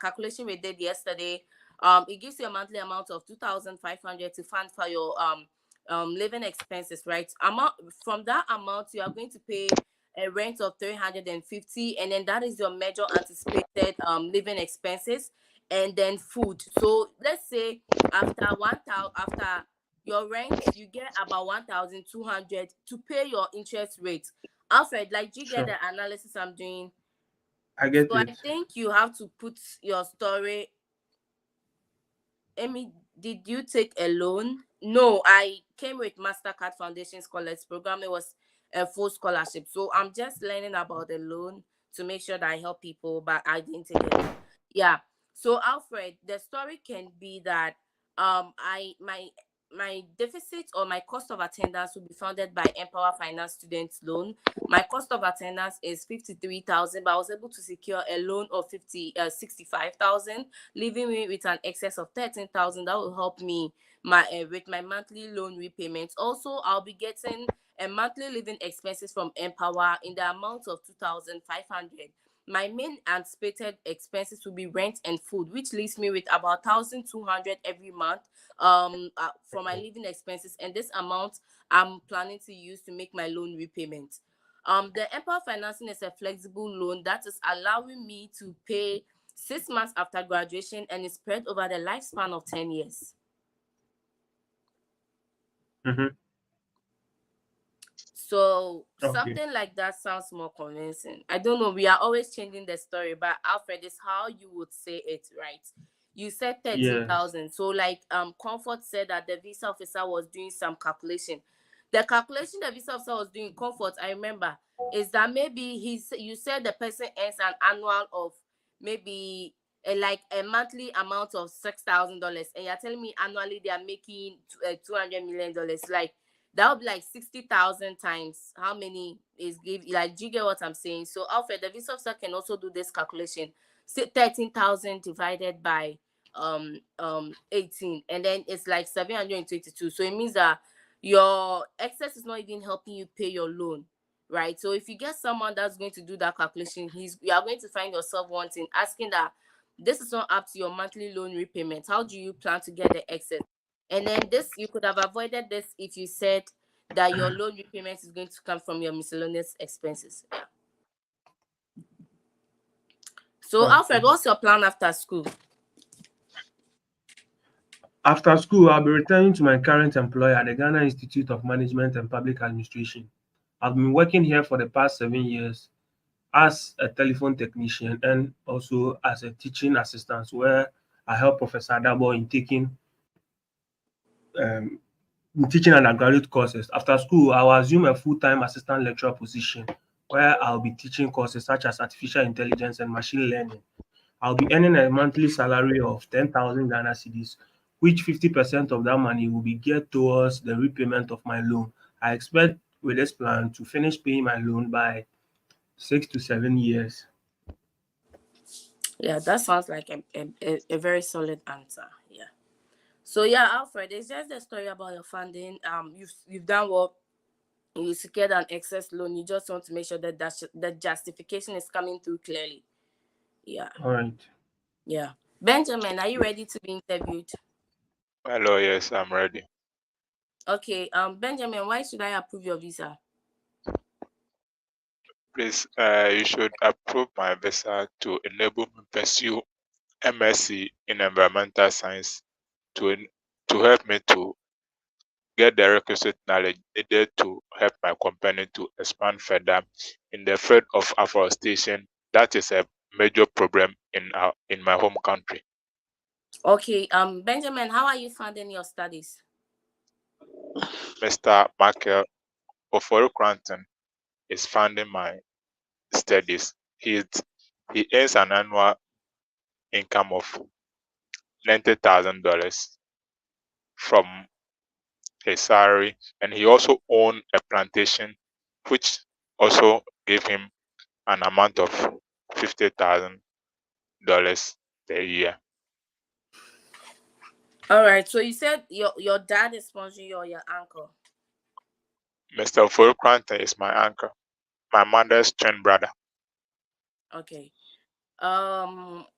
[SPEAKER 1] calculation we did yesterday. It gives you a monthly amount of 2,500 to fund for your living expenses, right? Amount from that amount you are going to pay a rent of 350, and then that is your major anticipated living expenses, and then food. So let's say after your rent, you get about 1,200 to pay your interest rate. Alfred, like, do you get
[SPEAKER 11] Sure.
[SPEAKER 1] the analysis I'm doing?
[SPEAKER 11] I
[SPEAKER 1] So
[SPEAKER 11] get
[SPEAKER 1] I
[SPEAKER 11] it.
[SPEAKER 1] think you have to put your story. Amy, did you take a loan? No, I came with MasterCard Foundation Scholars Program. It was a full scholarship. So I'm just learning about the loan to make sure that I help people, but I didn't take a loan. Yeah. So Alfred, the story can be that I my deficit or my cost of attendance will be funded by Empower Finance Students Loan. My cost of attendance is 53,000, but I was able to secure a loan of 65,000, leaving me with an excess of 13,000. That will help me with my monthly loan repayments. Also, I'll be getting a monthly living expenses from Empower in the amount of 2,500. My main anticipated expenses will be rent and food, which leaves me with about 1,200 every month for my living expenses, and this amount I'm planning to use to make my loan repayment. The Empower financing is a flexible loan that is allowing me to pay 6 months after graduation, and is spread over the lifespan of 10 years.
[SPEAKER 11] Mm-hmm.
[SPEAKER 1] So
[SPEAKER 11] Okay.
[SPEAKER 1] something like that sounds more convincing. I don't know. We are always changing the story, but Alfred is how you would say it, right? You said
[SPEAKER 11] Yes.
[SPEAKER 1] 13,000. So like Comfort said that the visa officer was doing some calculation. The calculation the visa officer was doing, Comfort, I remember, is that maybe you said the person earns an annual of maybe like a monthly amount of $6,000, and you're telling me annually they are making $200 million. Like that would be like 60,000 times how many is give, like, do you get what I'm saying? So Alfred, the visa officer can also do this calculation. 13,000 divided by 18, and then it's like 722. So it means that your excess is not even helping you pay your loan, right? So if you get someone that's going to do that calculation, you are going to find yourself wanting, asking that this is not up to your monthly loan repayment. How do you plan to get the excess? And then this, you could have avoided this if you said that your loan repayment is going to come from your miscellaneous expenses. Yeah. So Alfred,
[SPEAKER 11] Okay.
[SPEAKER 1] what's your plan after school?
[SPEAKER 11] After school, I'll be returning to my current employer, the Ghana Institute of Management and Public Administration. I've been working here for the past 7 years as a telephone technician and also as a teaching assistant, where I help Professor Dabo um, in teaching undergraduate courses. After school, I will assume a full-time assistant lecturer position where I'll be teaching courses such as artificial intelligence and machine learning. I'll be earning a monthly salary of 10,000 Ghana cedis, which 50% of that money will be geared towards the repayment of my loan. I expect with this plan to finish paying my loan by 6 to 7 years.
[SPEAKER 1] Yeah, that sounds like a very solid answer. Yeah. So yeah, Alfred, it's just the story about your funding. You've done what, you secured an excess loan. You just want to make sure that the justification is coming through clearly. Yeah.
[SPEAKER 11] All right.
[SPEAKER 1] Yeah. Benjamin, are you ready to be interviewed?
[SPEAKER 13] Hello, yes, I'm ready.
[SPEAKER 1] Okay. Benjamin, why should I approve your visa?
[SPEAKER 13] Please, you should approve my visa to enable me pursue MSc in environmental science to to help me to get the requisite knowledge needed to help my company to expand further in the field of afforestation. That is a major problem in my home country.
[SPEAKER 1] Okay. Benjamin, how are you funding your studies?
[SPEAKER 13] Mr. Michael Ofori Cranton is funding my studies. He earns an annual income of $90,000 from his salary, and he also owned a plantation, which also gave him an amount of $50,000 per year.
[SPEAKER 1] All right. So you said your dad is sponsoring you or your uncle?
[SPEAKER 13] Mr. Ofori Cranton is my uncle, my mother's twin brother.
[SPEAKER 1] Okay.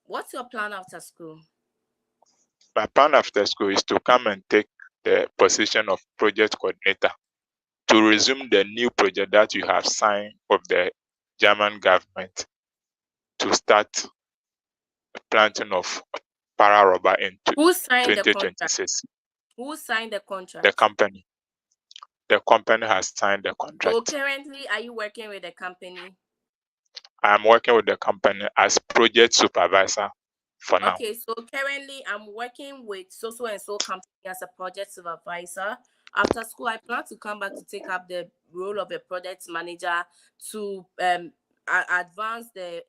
[SPEAKER 1] What's your plan after school?
[SPEAKER 13] My plan after school is to come and take the position of project coordinator to resume the new project that you have signed with the German government to start planting of para rubber in
[SPEAKER 1] Who signed the contract?
[SPEAKER 13] 2026.
[SPEAKER 1] Who signed the
[SPEAKER 13] The
[SPEAKER 1] contract?
[SPEAKER 13] company, the company has signed the
[SPEAKER 1] So
[SPEAKER 13] contract.
[SPEAKER 1] currently, are you working with the company?
[SPEAKER 13] I am working with the company as project supervisor for now.
[SPEAKER 1] Okay, so currently I'm working with so and so company as a project supervisor. After school, I plan to come back to take up the role of a project manager to advance the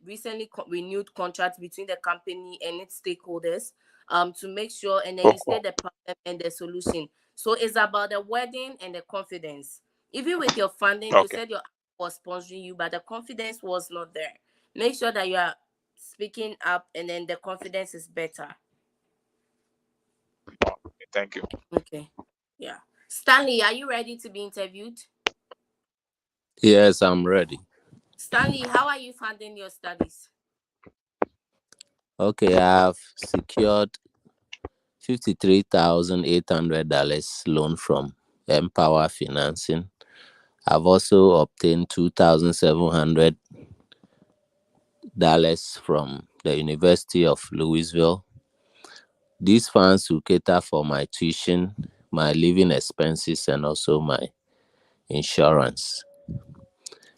[SPEAKER 1] recently renewed contract between the company and its stakeholders to make sure, and then you
[SPEAKER 13] Okay.
[SPEAKER 1] state the problem and the solution. So it's about the wording and the confidence. Even with your funding, you
[SPEAKER 13] Okay.
[SPEAKER 1] said your was sponsoring you, but the confidence was not there. Make sure that you are speaking up, and then the confidence is better.
[SPEAKER 13] Thank you.
[SPEAKER 1] Okay. Yeah. Stanley, are you ready to be interviewed?
[SPEAKER 14] Yes, I'm ready.
[SPEAKER 1] Stanley, how are you funding your studies?
[SPEAKER 14] Okay, I've secured $53,800 loan from Empower Financing. I've also obtained $2,700 from the University of Louisville. These funds will cater for my tuition, my living expenses, and also my insurance.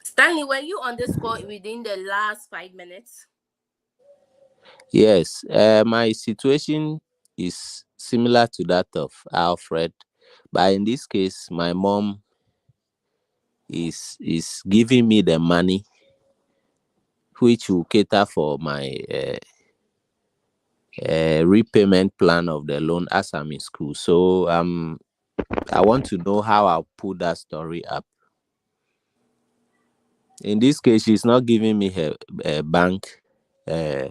[SPEAKER 1] Stanley, were you on this call within the last 5 minutes?
[SPEAKER 14] Yes, my situation is similar to that of Alfred, but in this case, my mom is giving me the money which will cater for my repayment plan of the loan as I'm in school. So I want to know how I'll put that story up. In this case, she's not giving me her bank uh,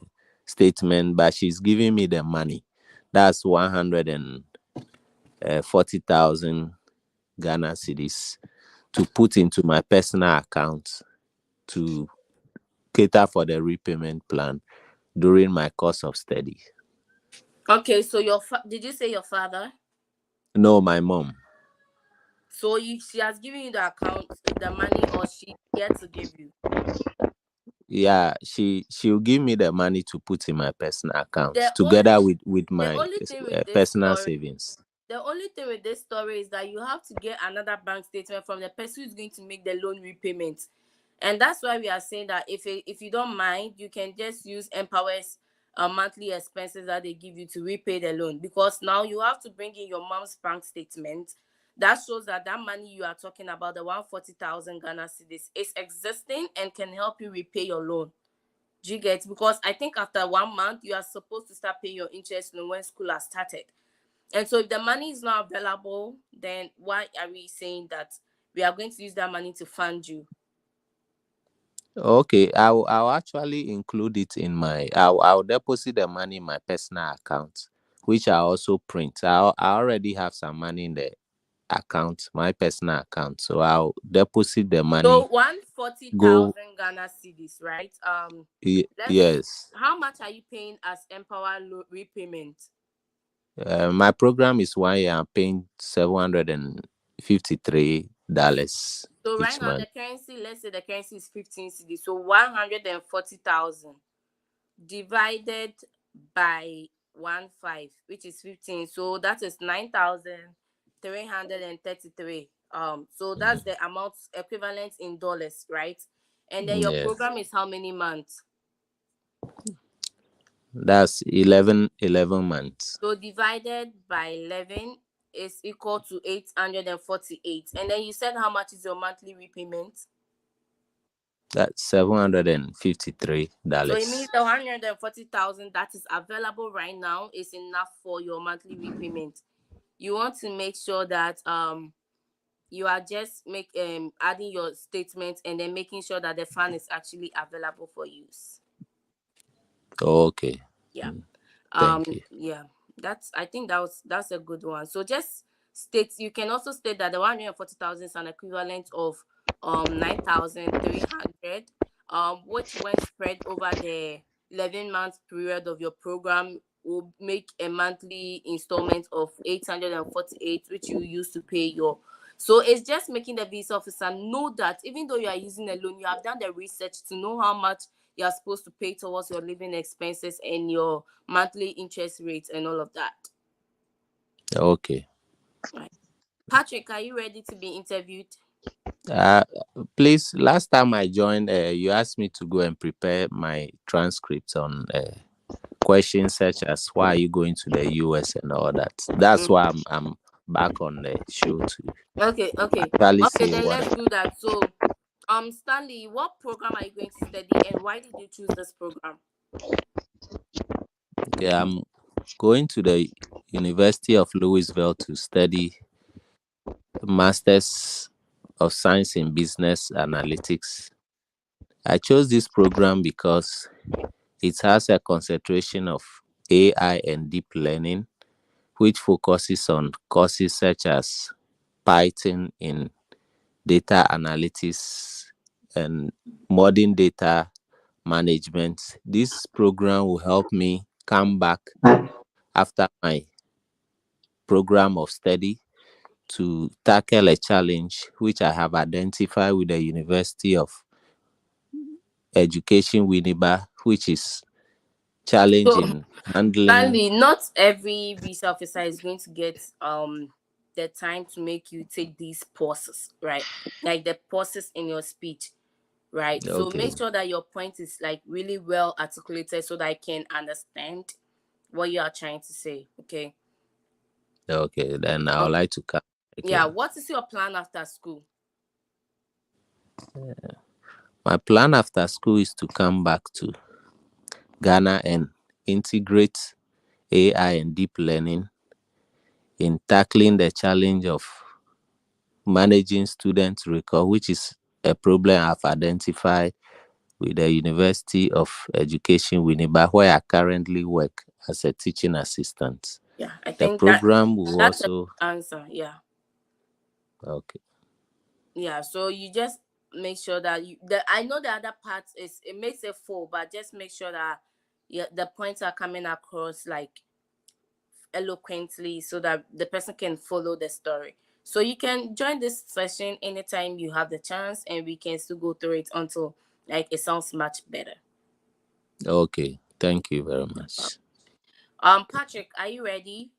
[SPEAKER 14] statement, but she's giving me the money. That's 140,000 Ghana cedis to put into my personal account to cater for the repayment plan during my course of study.
[SPEAKER 1] Okay, so did you say your father?
[SPEAKER 14] No, my mom.
[SPEAKER 1] So she has given you the account, the money, or she yet to give you?
[SPEAKER 14] Yeah, she'll give me the money to put in my personal account
[SPEAKER 1] The
[SPEAKER 14] together
[SPEAKER 1] only
[SPEAKER 14] with
[SPEAKER 1] the
[SPEAKER 14] my
[SPEAKER 1] only thing with this
[SPEAKER 14] personal
[SPEAKER 1] story,
[SPEAKER 14] savings.
[SPEAKER 1] the only thing with this story is that you have to get another bank statement from the person who's going to make the loan repayment. And that's why we are saying that if you don't mind, you can just use Empower's monthly expenses that they give you to repay the loan, because now you have to bring in your mom's bank statement that shows that that money you are talking about, the 140,000 Ghana cedis, is existing and can help you repay your loan. Do you get? Because I think after 1 month you are supposed to start paying your interest loan when school has started. And so if the money is not available, then why are we saying that we are going to use that money to fund you?
[SPEAKER 14] Okay, I'll actually include it in my. I'll deposit the money in my personal account, which I also print. I already have some money in the account, my personal account. So I'll deposit the
[SPEAKER 1] So
[SPEAKER 14] money. Go.
[SPEAKER 1] 140,000 Ghana cedis, right? Let's.
[SPEAKER 14] Yes.
[SPEAKER 1] How much are you paying as Empower repayment?
[SPEAKER 14] My program is 1 year. I'm paying $753
[SPEAKER 1] So right
[SPEAKER 14] each
[SPEAKER 1] now
[SPEAKER 14] month.
[SPEAKER 1] the currency, let's say the currency is 15 cedis. So 140,000 divided by 1.5, which is 15. So that is 9,333. So that's the amount equivalent in dollars, right? And then your
[SPEAKER 14] Yes.
[SPEAKER 1] program is how many months?
[SPEAKER 14] That's 11 months.
[SPEAKER 1] So divided by 11 is equal to 848. And then you said how much is your monthly repayment?
[SPEAKER 14] That's $753.
[SPEAKER 1] So it means the 140,000 that is available right now is enough for your monthly repayment. You want to make sure that you are just adding your statement and then making sure that the fund is actually available for use.
[SPEAKER 14] Okay.
[SPEAKER 1] Yeah.
[SPEAKER 14] Thank you.
[SPEAKER 1] Yeah. I think that's a good one. So just state, you can also state that the 140,000 is an equivalent of 9,300, which when spread over the 11-month period of your program will make a monthly installment of 848, which you use to pay your. So it's just making the visa officer know that even though you are using a loan, you have done the research to know how much you are supposed to pay towards your living expenses and your monthly interest rates and all of that.
[SPEAKER 14] Okay.
[SPEAKER 1] Right. Patrick, are you ready to be interviewed?
[SPEAKER 14] Please, last time I joined, you asked me to go and prepare my transcripts on questions such as why are you going to the US and all that. That's why I'm back on the show to
[SPEAKER 1] Okay.
[SPEAKER 14] actually say
[SPEAKER 1] Then
[SPEAKER 14] what
[SPEAKER 1] let's do that. So, Stanley, what program are you going to study and why did you choose this program?
[SPEAKER 14] Okay, I'm going to the University of Louisville to study Masters of Science in Business Analytics. I chose this program because it has a concentration of AI and deep learning, which focuses on courses such as Python in data analytics and modern data management. This program will help me come back after my program of study to tackle a challenge which I have identified with the University of Education Winneba, which is
[SPEAKER 1] So,
[SPEAKER 14] challenging handling.
[SPEAKER 1] Stanley, not every visa officer is going to get the time to make you take these pauses, right? Like the pauses in your speech, right? So
[SPEAKER 14] Okay.
[SPEAKER 1] make sure that your point is like really well articulated so that I can understand what you are trying to say. Okay.
[SPEAKER 14] Okay. Then I would
[SPEAKER 1] Okay.
[SPEAKER 14] like to come
[SPEAKER 1] Yeah.
[SPEAKER 14] again.
[SPEAKER 1] What is your plan after school?
[SPEAKER 14] My plan after school is to come back to Ghana and integrate AI and deep learning in tackling the challenge of managing student record, which is a problem I've identified with the University of Education Winneba, where I currently work as a teaching assistant.
[SPEAKER 1] Yeah, I
[SPEAKER 14] The
[SPEAKER 1] think that
[SPEAKER 14] program will
[SPEAKER 1] that's a good
[SPEAKER 14] also
[SPEAKER 1] answer. Yeah.
[SPEAKER 14] okay.
[SPEAKER 1] Yeah. So you just make sure that I know the other part is it makes it full, but just make sure that the points are coming across like eloquently so that the person can follow the story. So you can join this session anytime you have the chance and we can still go through it until like it sounds much better.
[SPEAKER 14] Okay. Thank you very much.
[SPEAKER 1] Patrick, are you ready?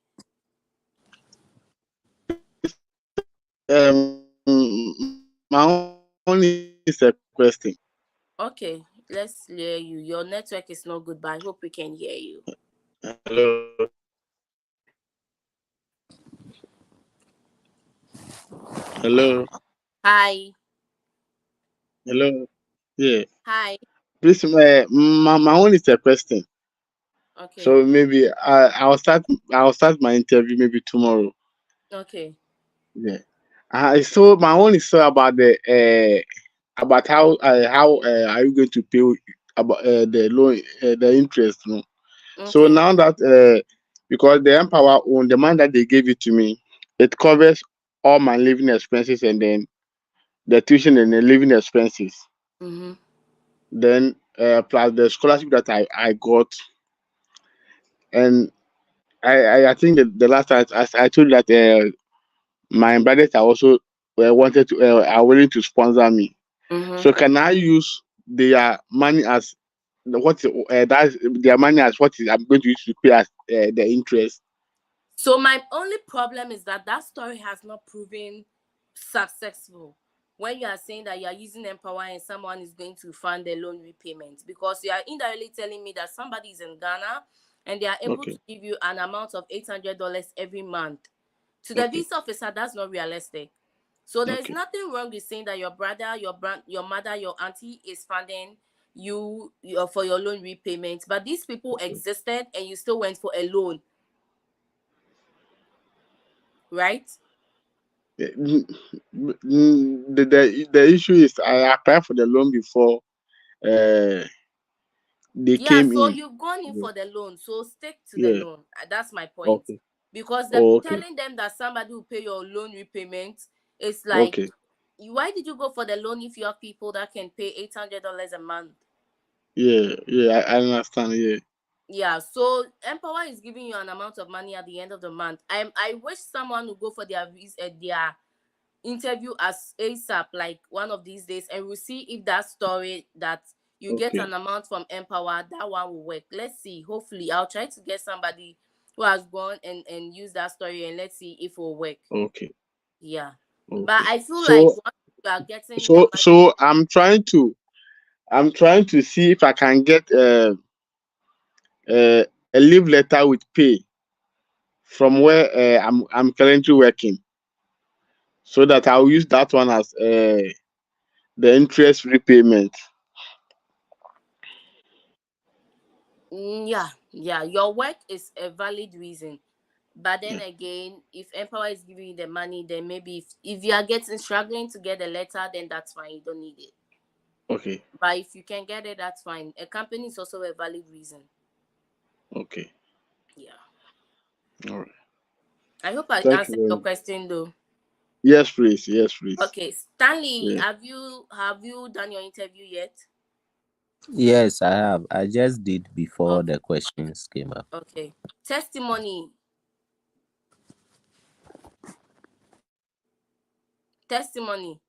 [SPEAKER 15] My own is a question.
[SPEAKER 1] Okay, let's hear you. Your network is not good, but I hope we can hear you.
[SPEAKER 15] Hello, hello,
[SPEAKER 1] Hi.
[SPEAKER 15] hello. Yeah,
[SPEAKER 1] Hi.
[SPEAKER 15] please, my own is a question.
[SPEAKER 1] Okay.
[SPEAKER 15] So maybe I'll start my interview maybe tomorrow.
[SPEAKER 1] Okay.
[SPEAKER 15] Yeah. So my own is so about how are you going to pay about the loan the interest, no? So
[SPEAKER 1] Okay.
[SPEAKER 15] now that because the Empower own the money that they gave it to me, it covers all my living expenses and then the tuition and the living expenses.
[SPEAKER 1] Mm-hmm.
[SPEAKER 15] Then plus the scholarship that I got, and I think the last time I told you that my brothers are also wanted to are willing to sponsor me.
[SPEAKER 1] Mm-hmm.
[SPEAKER 15] So can I use their money as that's their money as what is I'm going to use to pay as the interest?
[SPEAKER 1] So my only problem is that that story has not proven successful. When you are saying that you are using Empower and someone is going to fund the loan repayment, because you are indirectly telling me that somebody is in Ghana and they are able to
[SPEAKER 15] Okay,
[SPEAKER 1] give you an amount of $800 every month. To the
[SPEAKER 15] okay,
[SPEAKER 1] visa officer, that's not realistic. So there is
[SPEAKER 15] okay,
[SPEAKER 1] nothing wrong with saying that your brother, your mother, your auntie is funding for your loan repayment, but these people
[SPEAKER 15] okay.
[SPEAKER 1] existed and you still went for a loan, right?
[SPEAKER 15] Yeah, the issue is I applied for the loan before uh, they
[SPEAKER 1] Yeah,
[SPEAKER 15] came
[SPEAKER 1] so
[SPEAKER 15] in.
[SPEAKER 1] you've gone in
[SPEAKER 15] Yeah,
[SPEAKER 1] for the loan, so stick to the
[SPEAKER 15] yeah.
[SPEAKER 1] loan. That's my point.
[SPEAKER 15] Okay.
[SPEAKER 1] Because the
[SPEAKER 15] Oh, okay.
[SPEAKER 1] telling them that somebody will pay your loan repayment is like,
[SPEAKER 15] Okay.
[SPEAKER 1] why did you go for the loan if you have people that can pay $800 a month?
[SPEAKER 15] Yeah, yeah. I understand. Yeah.
[SPEAKER 1] Yeah, so Empower is giving you an amount of money at the end of the month. I wish someone would go for their interview as ASAP, like one of these days, and we'll see if that story that you get
[SPEAKER 15] Okay.
[SPEAKER 1] an amount from Empower, that one will work. Let's see. Hopefully, I'll try to get somebody who has gone and use that story, and let's see if it will work.
[SPEAKER 15] Okay.
[SPEAKER 1] Yeah, but
[SPEAKER 15] Okay.
[SPEAKER 1] I feel like
[SPEAKER 15] So
[SPEAKER 1] once you are getting the
[SPEAKER 15] so
[SPEAKER 1] money.
[SPEAKER 15] so I'm trying to see if I can get a leave letter with pay from where I'm currently working, so that I'll use that one as the interest repayment.
[SPEAKER 1] Yeah, yeah, your work is a valid reason. But then
[SPEAKER 15] Yeah.
[SPEAKER 1] again, if Empower is giving you the money, then maybe if you are getting struggling to get a letter, then that's fine. You don't need it.
[SPEAKER 15] Okay.
[SPEAKER 1] But if you can get it, that's fine. A company is also a valid reason.
[SPEAKER 15] Okay.
[SPEAKER 1] Yeah.
[SPEAKER 15] All right.
[SPEAKER 1] I hope I
[SPEAKER 15] Thank you
[SPEAKER 1] answered
[SPEAKER 15] very
[SPEAKER 1] your
[SPEAKER 15] much.
[SPEAKER 1] question though.
[SPEAKER 15] Yes, please. Yes, please.
[SPEAKER 1] Okay, Stanley,
[SPEAKER 15] Yeah.
[SPEAKER 1] have you done your interview yet?
[SPEAKER 14] Yes, I have. I just did before
[SPEAKER 1] Okay.
[SPEAKER 14] the questions came up.
[SPEAKER 1] Okay. Testimony. Testimony.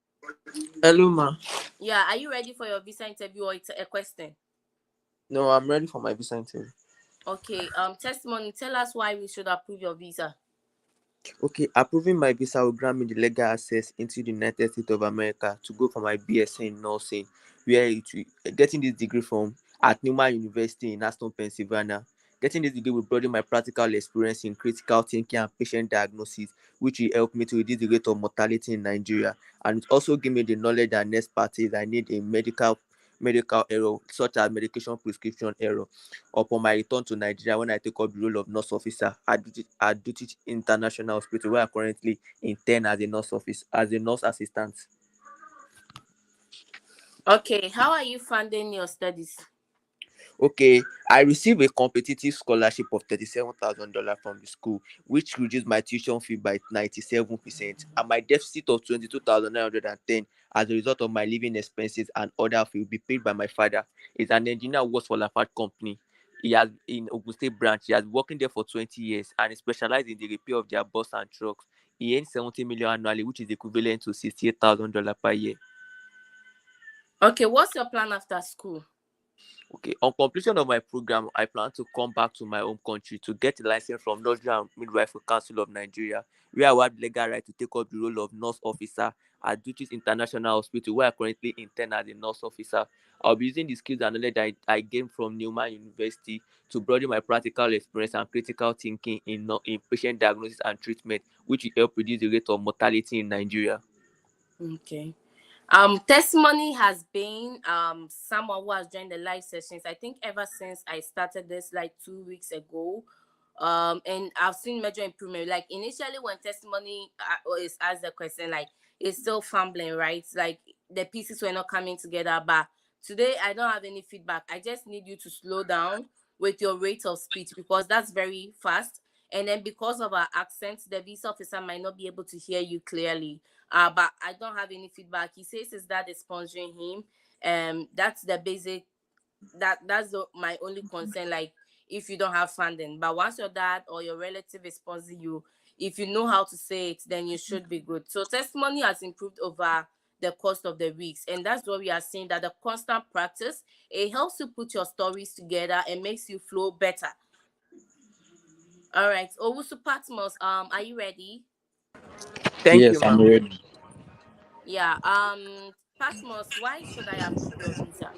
[SPEAKER 16] Hello, ma.
[SPEAKER 1] Yeah, are you ready for your visa interview or it's a question?
[SPEAKER 16] No, I'm ready for my visa interview.
[SPEAKER 1] Okay. Testimony, tell us why we should approve your visa.
[SPEAKER 16] Okay, approving my visa will grant me the legal access into the United States of America to go for my BSc in nursing, where getting this degree from at Newman University in Aston, Pennsylvania. Getting this degree will broaden my practical experience in critical thinking and patient diagnosis, which will help me to reduce the rate of mortality in Nigeria, and it also give me the knowledge and expertise I need in medical error, such as medication prescription error, upon my return to Nigeria when I take up the role of nurse officer at Duty International Hospital, where I currently intern as a nurse assistant.
[SPEAKER 1] Okay, how are you funding your studies?
[SPEAKER 16] Okay, I received a competitive scholarship of $37,000 from the school, which reduced my tuition fee by 97%, and my deficit of 22,910 as a result of my living expenses and other fee will be paid by my father. He's an engineer who works for Lafayette Company. He has in Ogun State branch. He has been working there for 20 years and he specialized in the repair of their bus and trucks. He earns 70 million annually, which is equivalent to $68,000 per year.
[SPEAKER 1] Okay, what's your plan after school?
[SPEAKER 16] Okay, on completion of my program, I plan to come back to my home country to get a license from Nursery and Midwifery Council of Nigeria, where I will have legal right to take up the role of nurse officer at Duties International Hospital, where I currently intern as a nurse officer. I'll be using the skills and knowledge I gained from Newman University to broaden my practical experience and critical thinking in patient diagnosis and treatment, which will help reduce the rate of mortality in Nigeria.
[SPEAKER 1] Okay. Testimony has been someone who has joined the live sessions. I think ever since I started this like 2 weeks ago. And I've seen major improvement. Like initially when testimony is asked the question, like it's still fumbling, right? Like the pieces were not coming together. But today I don't have any feedback. I just need you to slow down with your rate of speech because that's very fast. And then because of our accent, the visa officer might not be able to hear you clearly. But I don't have any feedback. He says his dad is sponsoring him. That's the basic. My only concern. Like if you don't have funding, but once your dad or your relative is sponsoring you, if you know how to say it, then you should be good. So testimony has improved over the course of the weeks, and that's what we are seeing. That the constant practice it helps you put your stories together and makes you flow better. All right. Owusu Patmos, are you ready?
[SPEAKER 16] Thank you,
[SPEAKER 4] Yes, I'm
[SPEAKER 16] ma'am.
[SPEAKER 4] ready.
[SPEAKER 1] Yeah. Patmos, why should I approve your visa?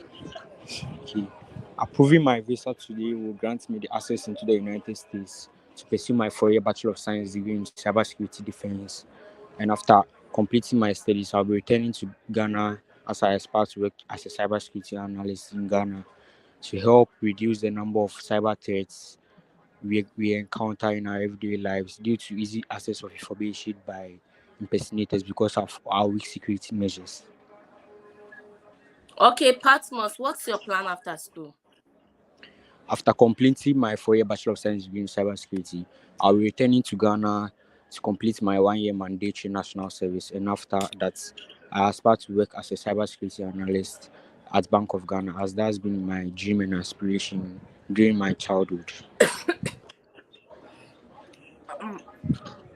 [SPEAKER 4] Okay. Approving my visa today will grant me the access into the United States to pursue my 4-year Bachelor of Science degree in cybersecurity defense. And after completing my studies, I'll be returning to Ghana as I aspire to work as a cybersecurity analyst in Ghana to help reduce the number of cyber threats we encounter in our everyday lives due to easy access of information by impersonators because of our weak security measures.
[SPEAKER 1] Okay, Patmos, what's your plan after school?
[SPEAKER 4] After completing my 4-year Bachelor of Science degree in cybersecurity, I'll be returning to Ghana to complete my 1-year mandatory national service. And after that, I aspire to work as a cybersecurity analyst at Bank of Ghana, as that's been my dream and aspiration during my childhood.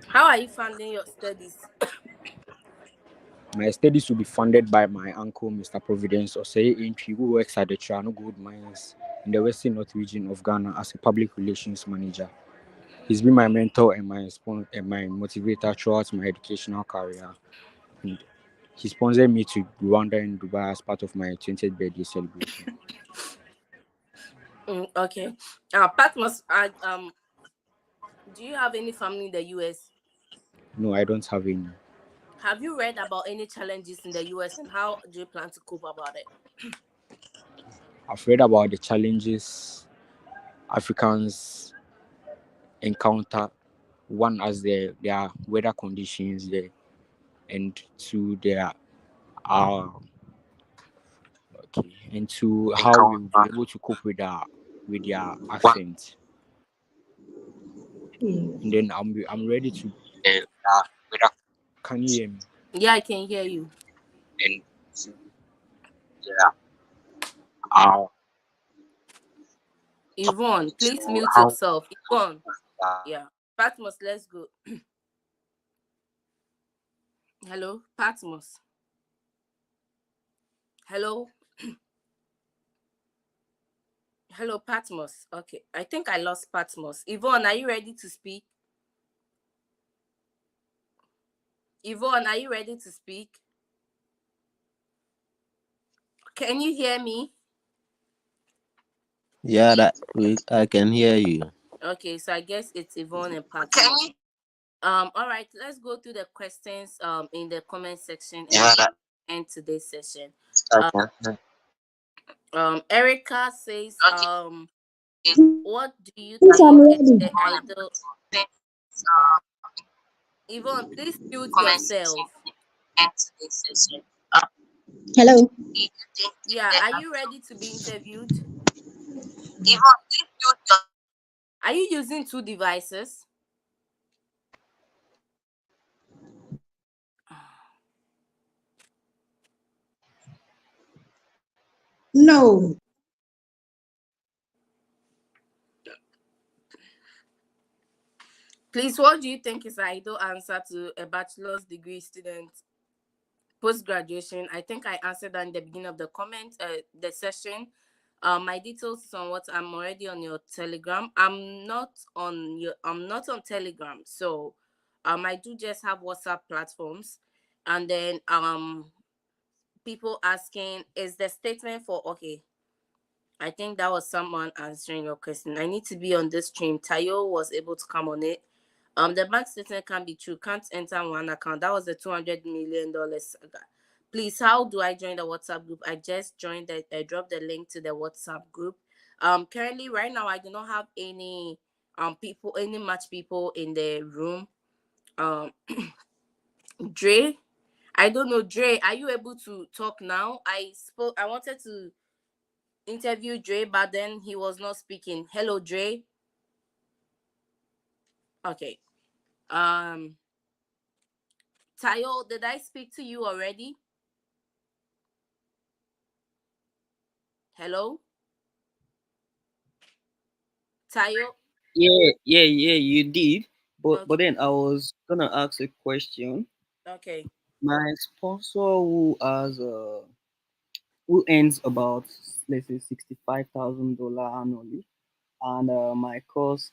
[SPEAKER 1] How are you funding your studies?
[SPEAKER 4] My studies will be funded by my uncle, Mr. Providence Osei Entry, who works at the Triano Gold Mines in the Western North region of Ghana as a public relations manager. He's been my mentor and my motivator throughout my educational career. And he sponsored me to Rwanda and Dubai as part of my 20th birthday celebration.
[SPEAKER 1] Okay. Patmos, do you have any family in the US?
[SPEAKER 4] No, I don't have any.
[SPEAKER 1] Have you read about any challenges in the US and how do you plan to cope about it?
[SPEAKER 4] I've read about the challenges Africans encounter. One, as their weather conditions there, and two, their uh, okay, and to how we will be able to cope with their accent. And then I'm ready to. Can you hear me?
[SPEAKER 1] Yeah, I can hear you.
[SPEAKER 4] And yeah, how
[SPEAKER 1] Yvonne, please
[SPEAKER 4] so
[SPEAKER 1] mute
[SPEAKER 4] how
[SPEAKER 1] yourself. Yvonne. Yeah. Patmos, let's go. Hello, Patmos. Hello. Hello, Patmos. Okay. I think I lost Patmos. Yvonne, are you ready to speak? Yvonne, are you ready to speak? Can you hear me?
[SPEAKER 14] Yeah, I can hear you.
[SPEAKER 1] Okay, so I guess it's Yvonne and Patmos. All right, let's go through the questions in the comment section and end today's session. Uh, Erica says, what do you
[SPEAKER 17] Yes, I'm
[SPEAKER 1] think is
[SPEAKER 17] ready.
[SPEAKER 1] the ideal? Yvonne, please mute yourself.
[SPEAKER 17] Hello.
[SPEAKER 1] Yeah, are you ready to be interviewed? Are you using two devices?
[SPEAKER 17] No.
[SPEAKER 1] Please, what do you think is the ideal answer to a bachelor's degree student post graduation? I think I answered that in the beginning of the session. My details is on what I'm already on your Telegram. I'm not on Telegram, so I do just have WhatsApp platforms, and then people asking, is the statement for okay? I think that was someone answering your question. I need to be on this stream. Tayo was able to come on it. The bank statement can be true. Can't enter one account. That was the $200 million saga. Please, how do I join the WhatsApp group? I just joined that. I dropped the link to the WhatsApp group. Currently, right now, I do not have any any match people in the room. Um, Dre, I don't know, Dre. Are you able to talk now? I wanted to interview Dre, but then he was not speaking. Hello, Dre. Okay. Um, Tayo, did I speak to you already? Hello, Tayo.
[SPEAKER 12] You did. But
[SPEAKER 1] Okay.
[SPEAKER 12] then I was gonna ask a question.
[SPEAKER 1] Okay.
[SPEAKER 12] My sponsor who earns about, let's say, $65,000 annually, and my course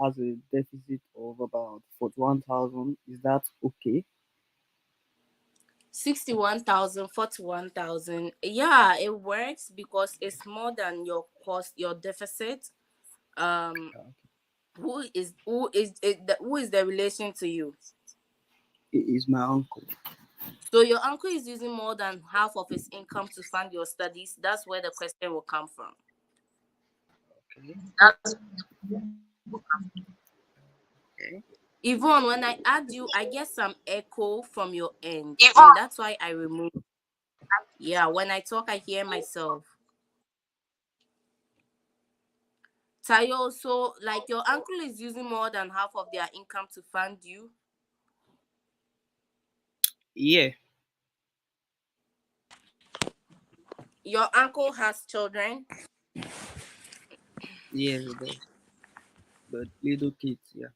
[SPEAKER 12] has a deficit of about 41,000. Is that okay?
[SPEAKER 1] 61,000, 41,000. Yeah, it works because it's more than your cost, your deficit. Um, who is the relation to you?
[SPEAKER 12] It is my uncle.
[SPEAKER 1] So your uncle is using more than half of his income to fund your studies. That's where the question will come from.
[SPEAKER 12] Okay. Okay.
[SPEAKER 1] Yvonne, when I add you, I get some echo from your end, and that's why I remove. Yeah, when I talk, I hear myself. Tayo, so like your uncle is using more than half of their income to fund you.
[SPEAKER 12] Yeah.
[SPEAKER 1] Your uncle has children.
[SPEAKER 12] Yes, it does. But little kids, yeah.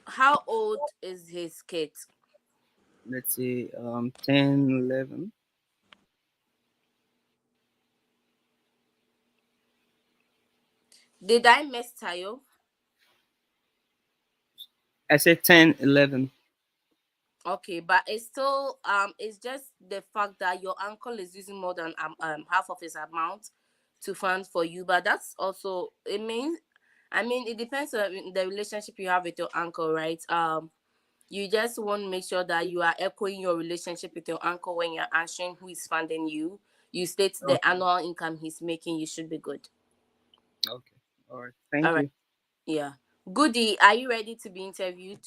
[SPEAKER 1] How old is his kid?
[SPEAKER 12] Let's say 10, 11.
[SPEAKER 1] Did I miss Tayo?
[SPEAKER 12] I said 10, 11.
[SPEAKER 1] Okay, but it's still it's just the fact that your uncle is using more than half of his amount to fund for you. But that's also it means, I mean, it depends on the relationship you have with your uncle, right? You just want to make sure that you are echoing your relationship with your uncle when you're answering who is funding you. You state the
[SPEAKER 12] Okay.
[SPEAKER 1] annual income he's making, you should be good.
[SPEAKER 12] Okay. All right.
[SPEAKER 1] All
[SPEAKER 12] Thank
[SPEAKER 1] right.
[SPEAKER 12] you.
[SPEAKER 1] Yeah. Goody, are you ready to be interviewed?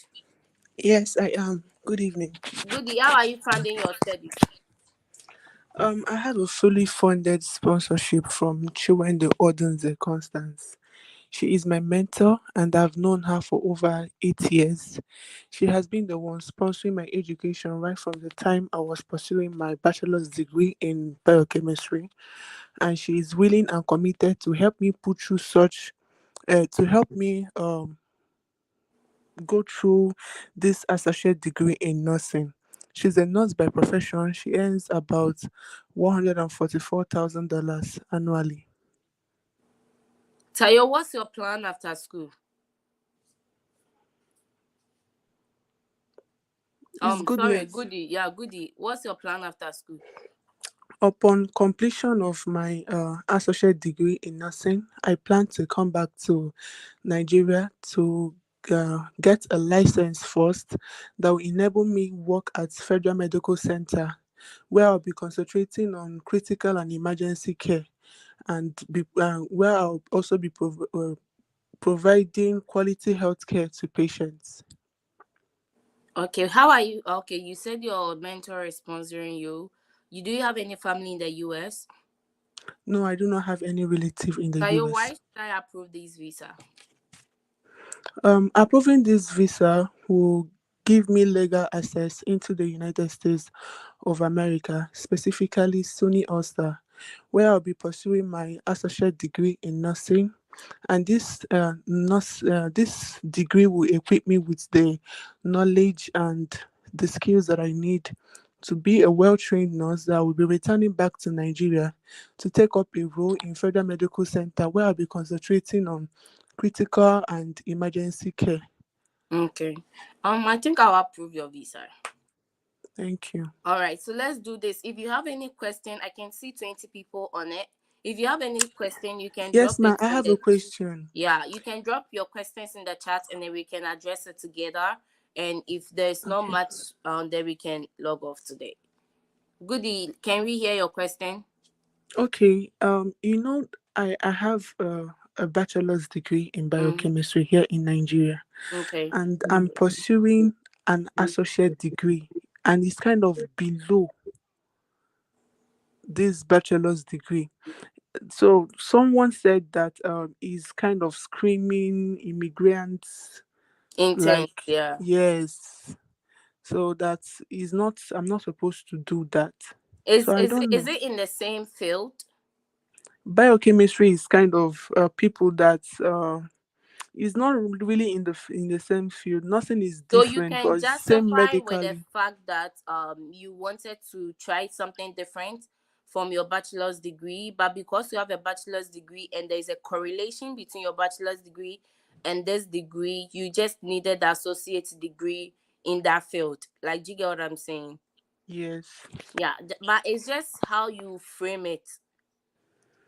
[SPEAKER 18] Yes, I am. Good evening.
[SPEAKER 1] Goody, how are you funding your studies?
[SPEAKER 18] I have a fully funded sponsorship from Chiwende Odunze Constance. She is my mentor and I've known her for over 8 years. She has been the one sponsoring my education right from the time I was pursuing my bachelor's degree in biochemistry. And she is willing and committed to help me put through to help me go through this associate degree in nursing. She's a nurse by profession. She earns about $144,000 annually.
[SPEAKER 1] Tayo, what's your plan after school?
[SPEAKER 18] It's good
[SPEAKER 1] Sorry,
[SPEAKER 18] news.
[SPEAKER 1] Goody. Yeah, Goody. What's your plan after school?
[SPEAKER 18] Upon completion of my associate degree in nursing, I plan to come back to Nigeria to get a license first that will enable me work at Federal Medical Center, where I'll be concentrating on critical and emergency care, and where I'll also be providing quality healthcare to patients.
[SPEAKER 1] Okay, how are you? Okay, you said your mentor is sponsoring you. Do you have any family in the US?
[SPEAKER 18] No, I do not have any relative in the
[SPEAKER 1] Tayo, why
[SPEAKER 18] US.
[SPEAKER 1] should I approve this visa?
[SPEAKER 18] Approving this visa will give me legal access into the United States of America, specifically SUNY Ulster, where I'll be pursuing my associate degree in nursing. And this degree will equip me with the knowledge and the skills that I need to be a well-trained nurse that will be returning back to Nigeria to take up a role in Federal Medical Center, where I'll be concentrating on critical and emergency care.
[SPEAKER 1] Okay. I think I'll approve your visa.
[SPEAKER 18] Thank you.
[SPEAKER 1] All right, so let's do this. If you have any question, I can see 20 people on it. If you have any question, you can
[SPEAKER 18] Yes,
[SPEAKER 1] drop
[SPEAKER 18] ma'am.
[SPEAKER 1] it
[SPEAKER 18] I
[SPEAKER 1] in
[SPEAKER 18] have a
[SPEAKER 1] the
[SPEAKER 18] question.
[SPEAKER 1] you can drop your questions in the chat and then we can address it together. And if there's not
[SPEAKER 18] Okay.
[SPEAKER 1] much then we can log off today. Goody, can we hear your question?
[SPEAKER 18] Okay. I have a bachelor's degree in
[SPEAKER 1] Mm-hmm.
[SPEAKER 18] biochemistry here in Nigeria,
[SPEAKER 1] Okay.
[SPEAKER 18] and I'm pursuing an associate degree, and it's kind of below this bachelor's degree. So someone said that is kind of screaming immigrants,
[SPEAKER 1] Intense,
[SPEAKER 18] like,
[SPEAKER 1] yeah.
[SPEAKER 18] yes. So that is not, I'm not supposed to do that.
[SPEAKER 1] Is
[SPEAKER 18] So I
[SPEAKER 1] is
[SPEAKER 18] don't
[SPEAKER 1] is
[SPEAKER 18] know.
[SPEAKER 1] it in the same field?
[SPEAKER 18] Biochemistry is kind of people that is not really in the same field. Nothing is
[SPEAKER 1] So you
[SPEAKER 18] different,
[SPEAKER 1] can
[SPEAKER 18] but it's same
[SPEAKER 1] justify with the
[SPEAKER 18] medically.
[SPEAKER 1] fact that you wanted to try something different from your bachelor's degree, but because you have a bachelor's degree and there's a correlation between your bachelor's degree and this degree, you just needed the associate degree in that field. Like, do you get what I'm saying?
[SPEAKER 18] Yes.
[SPEAKER 1] Yeah, but it's just how you frame it.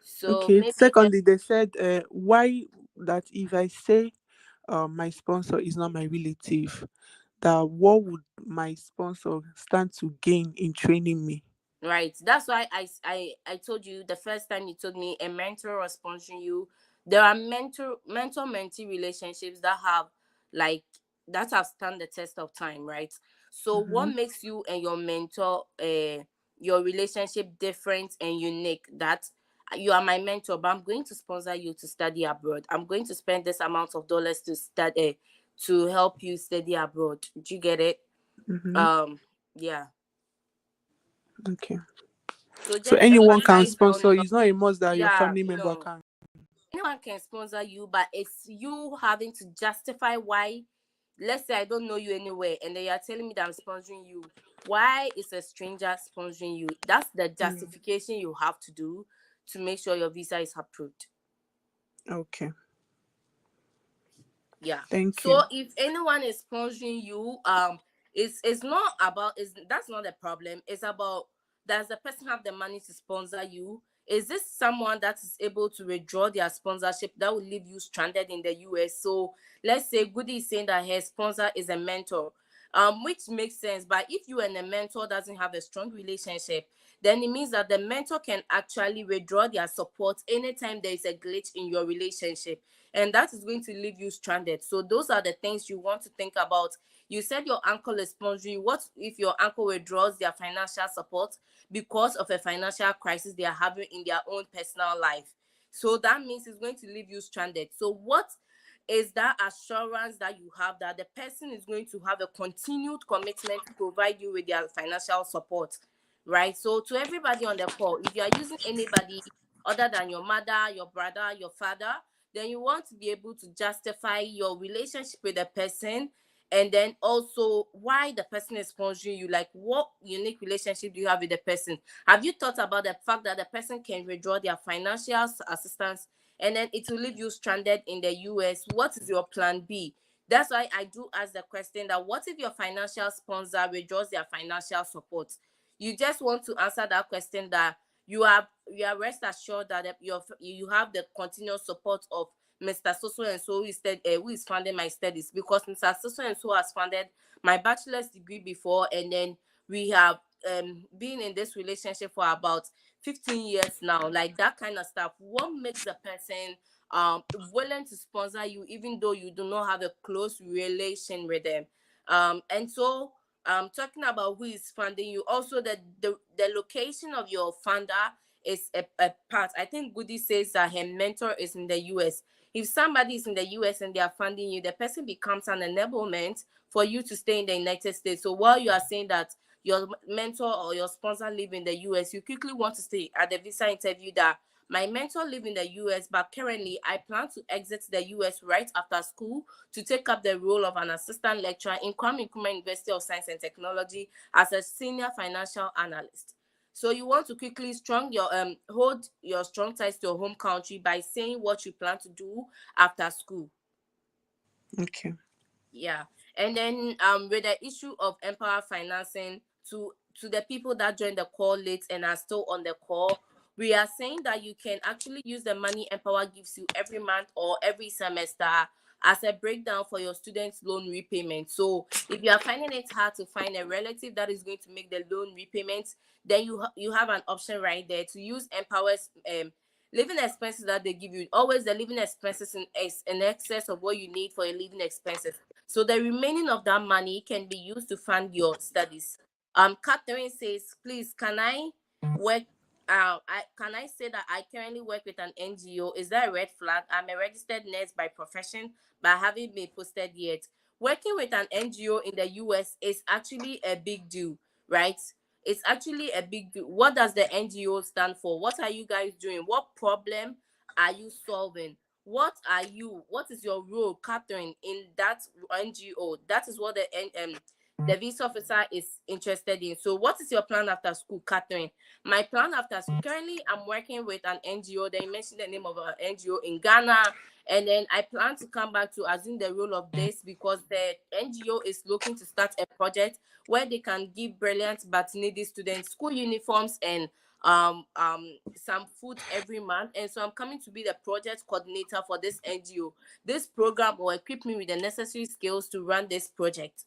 [SPEAKER 1] So
[SPEAKER 18] Okay.
[SPEAKER 1] maybe just
[SPEAKER 18] Secondly, they said why that if I say my sponsor is not my relative, that what would my sponsor stand to gain in training me?
[SPEAKER 1] right. That's why I told you the first time you told me a mentor was sponsoring you. There are mentor mentee relationships that have like that have stand the test of time, right? So what
[SPEAKER 18] Mm-hmm.
[SPEAKER 1] makes you and your mentor your relationship different and unique? That you are my mentor, but I'm going to sponsor you to study abroad. I'm going to spend this amount of dollars to study to help you study abroad. Do you get it?
[SPEAKER 18] Mm-hmm.
[SPEAKER 1] Um yeah.
[SPEAKER 18] Okay.
[SPEAKER 1] So
[SPEAKER 18] So
[SPEAKER 1] just
[SPEAKER 18] anyone can
[SPEAKER 1] emphasize on
[SPEAKER 18] sponsor.
[SPEAKER 1] your
[SPEAKER 18] It's not a must that your
[SPEAKER 1] yeah,
[SPEAKER 18] family member
[SPEAKER 1] no.
[SPEAKER 18] can.
[SPEAKER 1] Anyone can sponsor you, but it's you having to justify why. Let's say I don't know you anywhere, and then you're telling me that I'm sponsoring you. Why is a stranger sponsoring you? That's the
[SPEAKER 18] Mm.
[SPEAKER 1] justification you have to do to make sure your visa is approved.
[SPEAKER 18] Okay.
[SPEAKER 1] Yeah.
[SPEAKER 18] Thank
[SPEAKER 1] So
[SPEAKER 18] you.
[SPEAKER 1] if anyone is sponsoring you, it's not about is that's not the problem. It's about does the person have the money to sponsor you? Is this someone that is able to withdraw their sponsorship that will leave you stranded in the US? So let's say Goody is saying that her sponsor is a mentor, which makes sense. But if you and the mentor doesn't have a strong relationship, then it means that the mentor can actually withdraw their support anytime there is a glitch in your relationship, and that is going to leave you stranded. So those are the things you want to think about. You said your uncle is sponsoring you. What if your uncle withdraws their financial support because of a financial crisis they are having in their own personal life? So that means it's going to leave you stranded. So what is that assurance that you have that the person is going to have a continued commitment to provide you with their financial support, right? So to everybody on the call, if you are using anybody other than your mother, your brother, your father, then you want to be able to justify your relationship with the person, and then also why the person is sponsoring you. Like, what unique relationship do you have with the person? Have you thought about the fact that the person can withdraw their financial assistance and then it will leave you stranded in the US? What is your plan B That's why I do ask the question that what if your financial sponsor withdraws their financial support? You just want to answer that question that you are rest assured that you have the continuous support of Mr. So and so who is funding my studies, because Mr. So and so has funded my bachelor's degree before, and then we have been in this relationship for about 15 years now, like that kind of stuff. What makes a person willing to sponsor you even though you do not have a close relation with them? And so talking about who is funding you, also the location of your funder is a part. I think Goody says that her mentor is in the US. If somebody is in the US and they are funding you, the person becomes an enablement for you to stay in the United States. So while you are saying that your mentor or your sponsor live in the US, you quickly want to stay at the visa interview that my mentor live in the US, but currently I plan to exit the US right after school to take up the role of an assistant lecturer in Kwame Nkrumah University of Science and Technology as a senior financial analyst. So you want to quickly hold your strong ties to your home country by saying what you plan to do after school.
[SPEAKER 18] Okay.
[SPEAKER 1] Yeah. And then with the issue of empower financing, to the people that joined the call late and are still on the call, we are saying that you can actually use the money Empower gives you every month or every semester as a breakdown for your students' loan repayment. So if you are finding it hard to find a relative that is going to make the loan repayments, then you have an option right there to use Empower's living expenses that they give you. Always the living expenses in excess of what you need for your living expenses. So the remaining of that money can be used to fund your studies. Catherine says, please, can I work? Can I say that I currently work with an NGO? Is that a red flag? I'm a registered nurse by profession, but I haven't been posted yet. Working with an NGO in the US is actually a big deal, right? It's actually a big deal. What does the NGO stand for? What are you guys doing? What problem are you solving? What is your role, Catherine, in that NGO? That is what the visa officer is interested in. So what is your plan after school, Catherine? My plan after school, currently I'm working with an NGO. They mentioned the name of an NGO in Ghana. And then I plan to come back to assume the role of this because the NGO is looking to start a project where they can give brilliant but needy students school uniforms and some food every month. And so I'm coming to be the project coordinator for this NGO. This program will equip me with the necessary skills to run this project.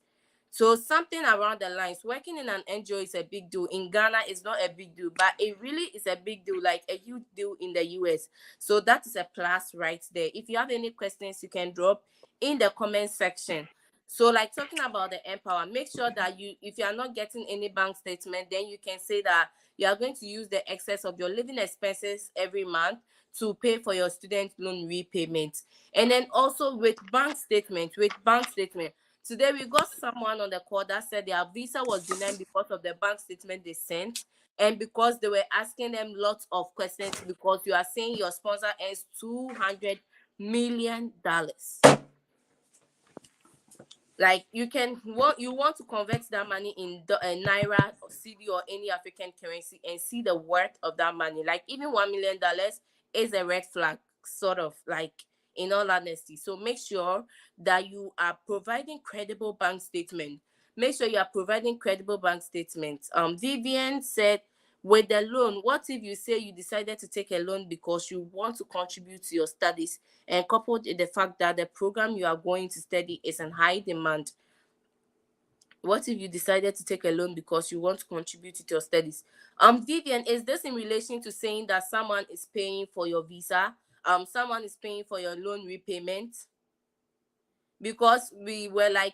[SPEAKER 1] So something around the lines, working in an NGO is a big deal. In Ghana, it's not a big deal, but it really is a big deal, like a huge deal in the US. So that is a plus right there. If you have any questions, you can drop in the comment section. So like talking about the Empower, make sure that if you are not getting any bank statement, then you can say that you are going to use the excess of your living expenses every month to pay for your student loan repayment. And then also with bank statement, today we got someone on the call that said their visa was denied because of the bank statement they sent and because they were asking them lots of questions because you are saying your sponsor earns $200 million. Like you want to convert that money in naira or cedi or any African currency and see the worth of that money. Like even $1 million is a red flag, sort of, like, in all honesty. So make sure that you are providing credible bank statement. Make sure you are providing credible bank statements. Vivian said, with the loan, what if you say you decided to take a loan because you want to contribute to your studies, and coupled with the fact that the program you are going to study is in high demand? What if you decided to take a loan because you want to contribute to your studies? Vivian, is this in relation to saying that someone is paying for your visa? Someone is paying for your loan repayment? Because we were like,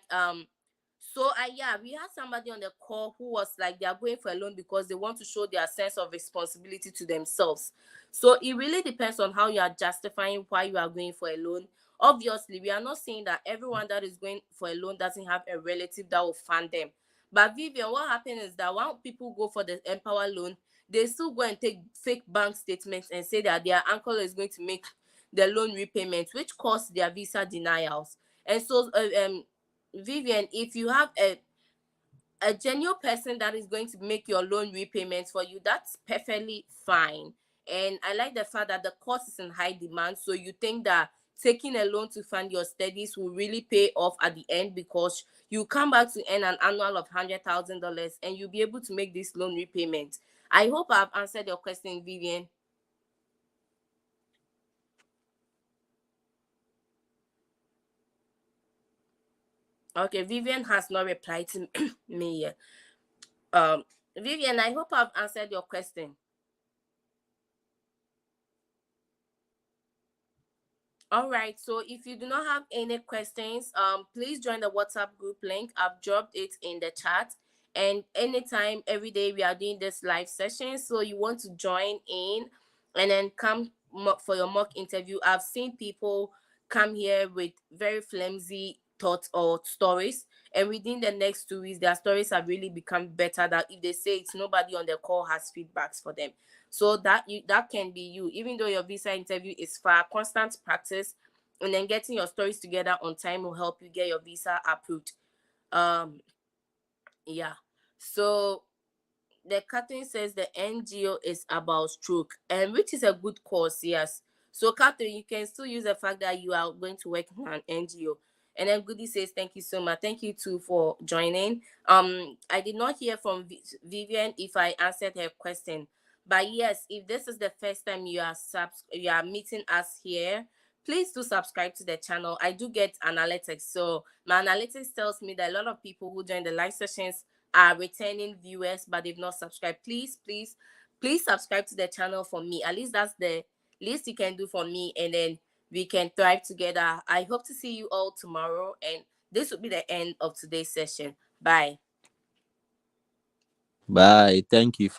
[SPEAKER 1] we had somebody on the call who was like, they are going for a loan because they want to show their sense of responsibility to themselves. So it really depends on how you are justifying why you are going for a loan. Obviously, we are not saying that everyone that is going for a loan doesn't have a relative that will fund them. But Vivian, what happens is that when people go for the Empower loan, they still go and take fake bank statements and say that their uncle is going to make the loan repayment, which causes their visa denials. And so, Vivian, if you have a genuine person that is going to make your loan repayments for you, that's perfectly fine. And I like the fact that the course is in high demand. So you think that taking a loan to fund your studies will really pay off at the end, because you come back to earn an annual of $100,000 and you'll be able to make this loan repayment. I hope I've answered your question, Vivian. Okay, Vivian has not replied to me yet. Vivian, I hope I've answered your question. All right, so if you do not have any questions, please join the WhatsApp group link. I've dropped it in the chat. And anytime, every day, we are doing this live session. So you want to join in and then come for your mock interview. I've seen people come here with very flimsy thoughts or stories, and within the next 2 weeks, their stories have really become better. That if they say it's nobody on the call has feedbacks for them. So that can be you. Even though your visa interview is far, constant practice and then getting your stories together on time will help you get your visa approved. Um, yeah. So the Catherine says the NGO is about stroke, and which is a good cause, yes. So Catherine, you can still use the fact that you are going to work in an NGO. And then Goody says, thank you so much. Thank you too for joining. I did not hear from Vivian if I answered her question. But yes, if this is the first time you are meeting us here, please do subscribe to the channel. I do get analytics. So my analytics tells me that a lot of people who join the live sessions are returning viewers, but they've not subscribed. Please subscribe to the channel for me. At least that's the least you can do for me, and then we can thrive together. I hope to see you all tomorrow, and this will be the end of today's session. Bye.
[SPEAKER 14] Bye. Thank you.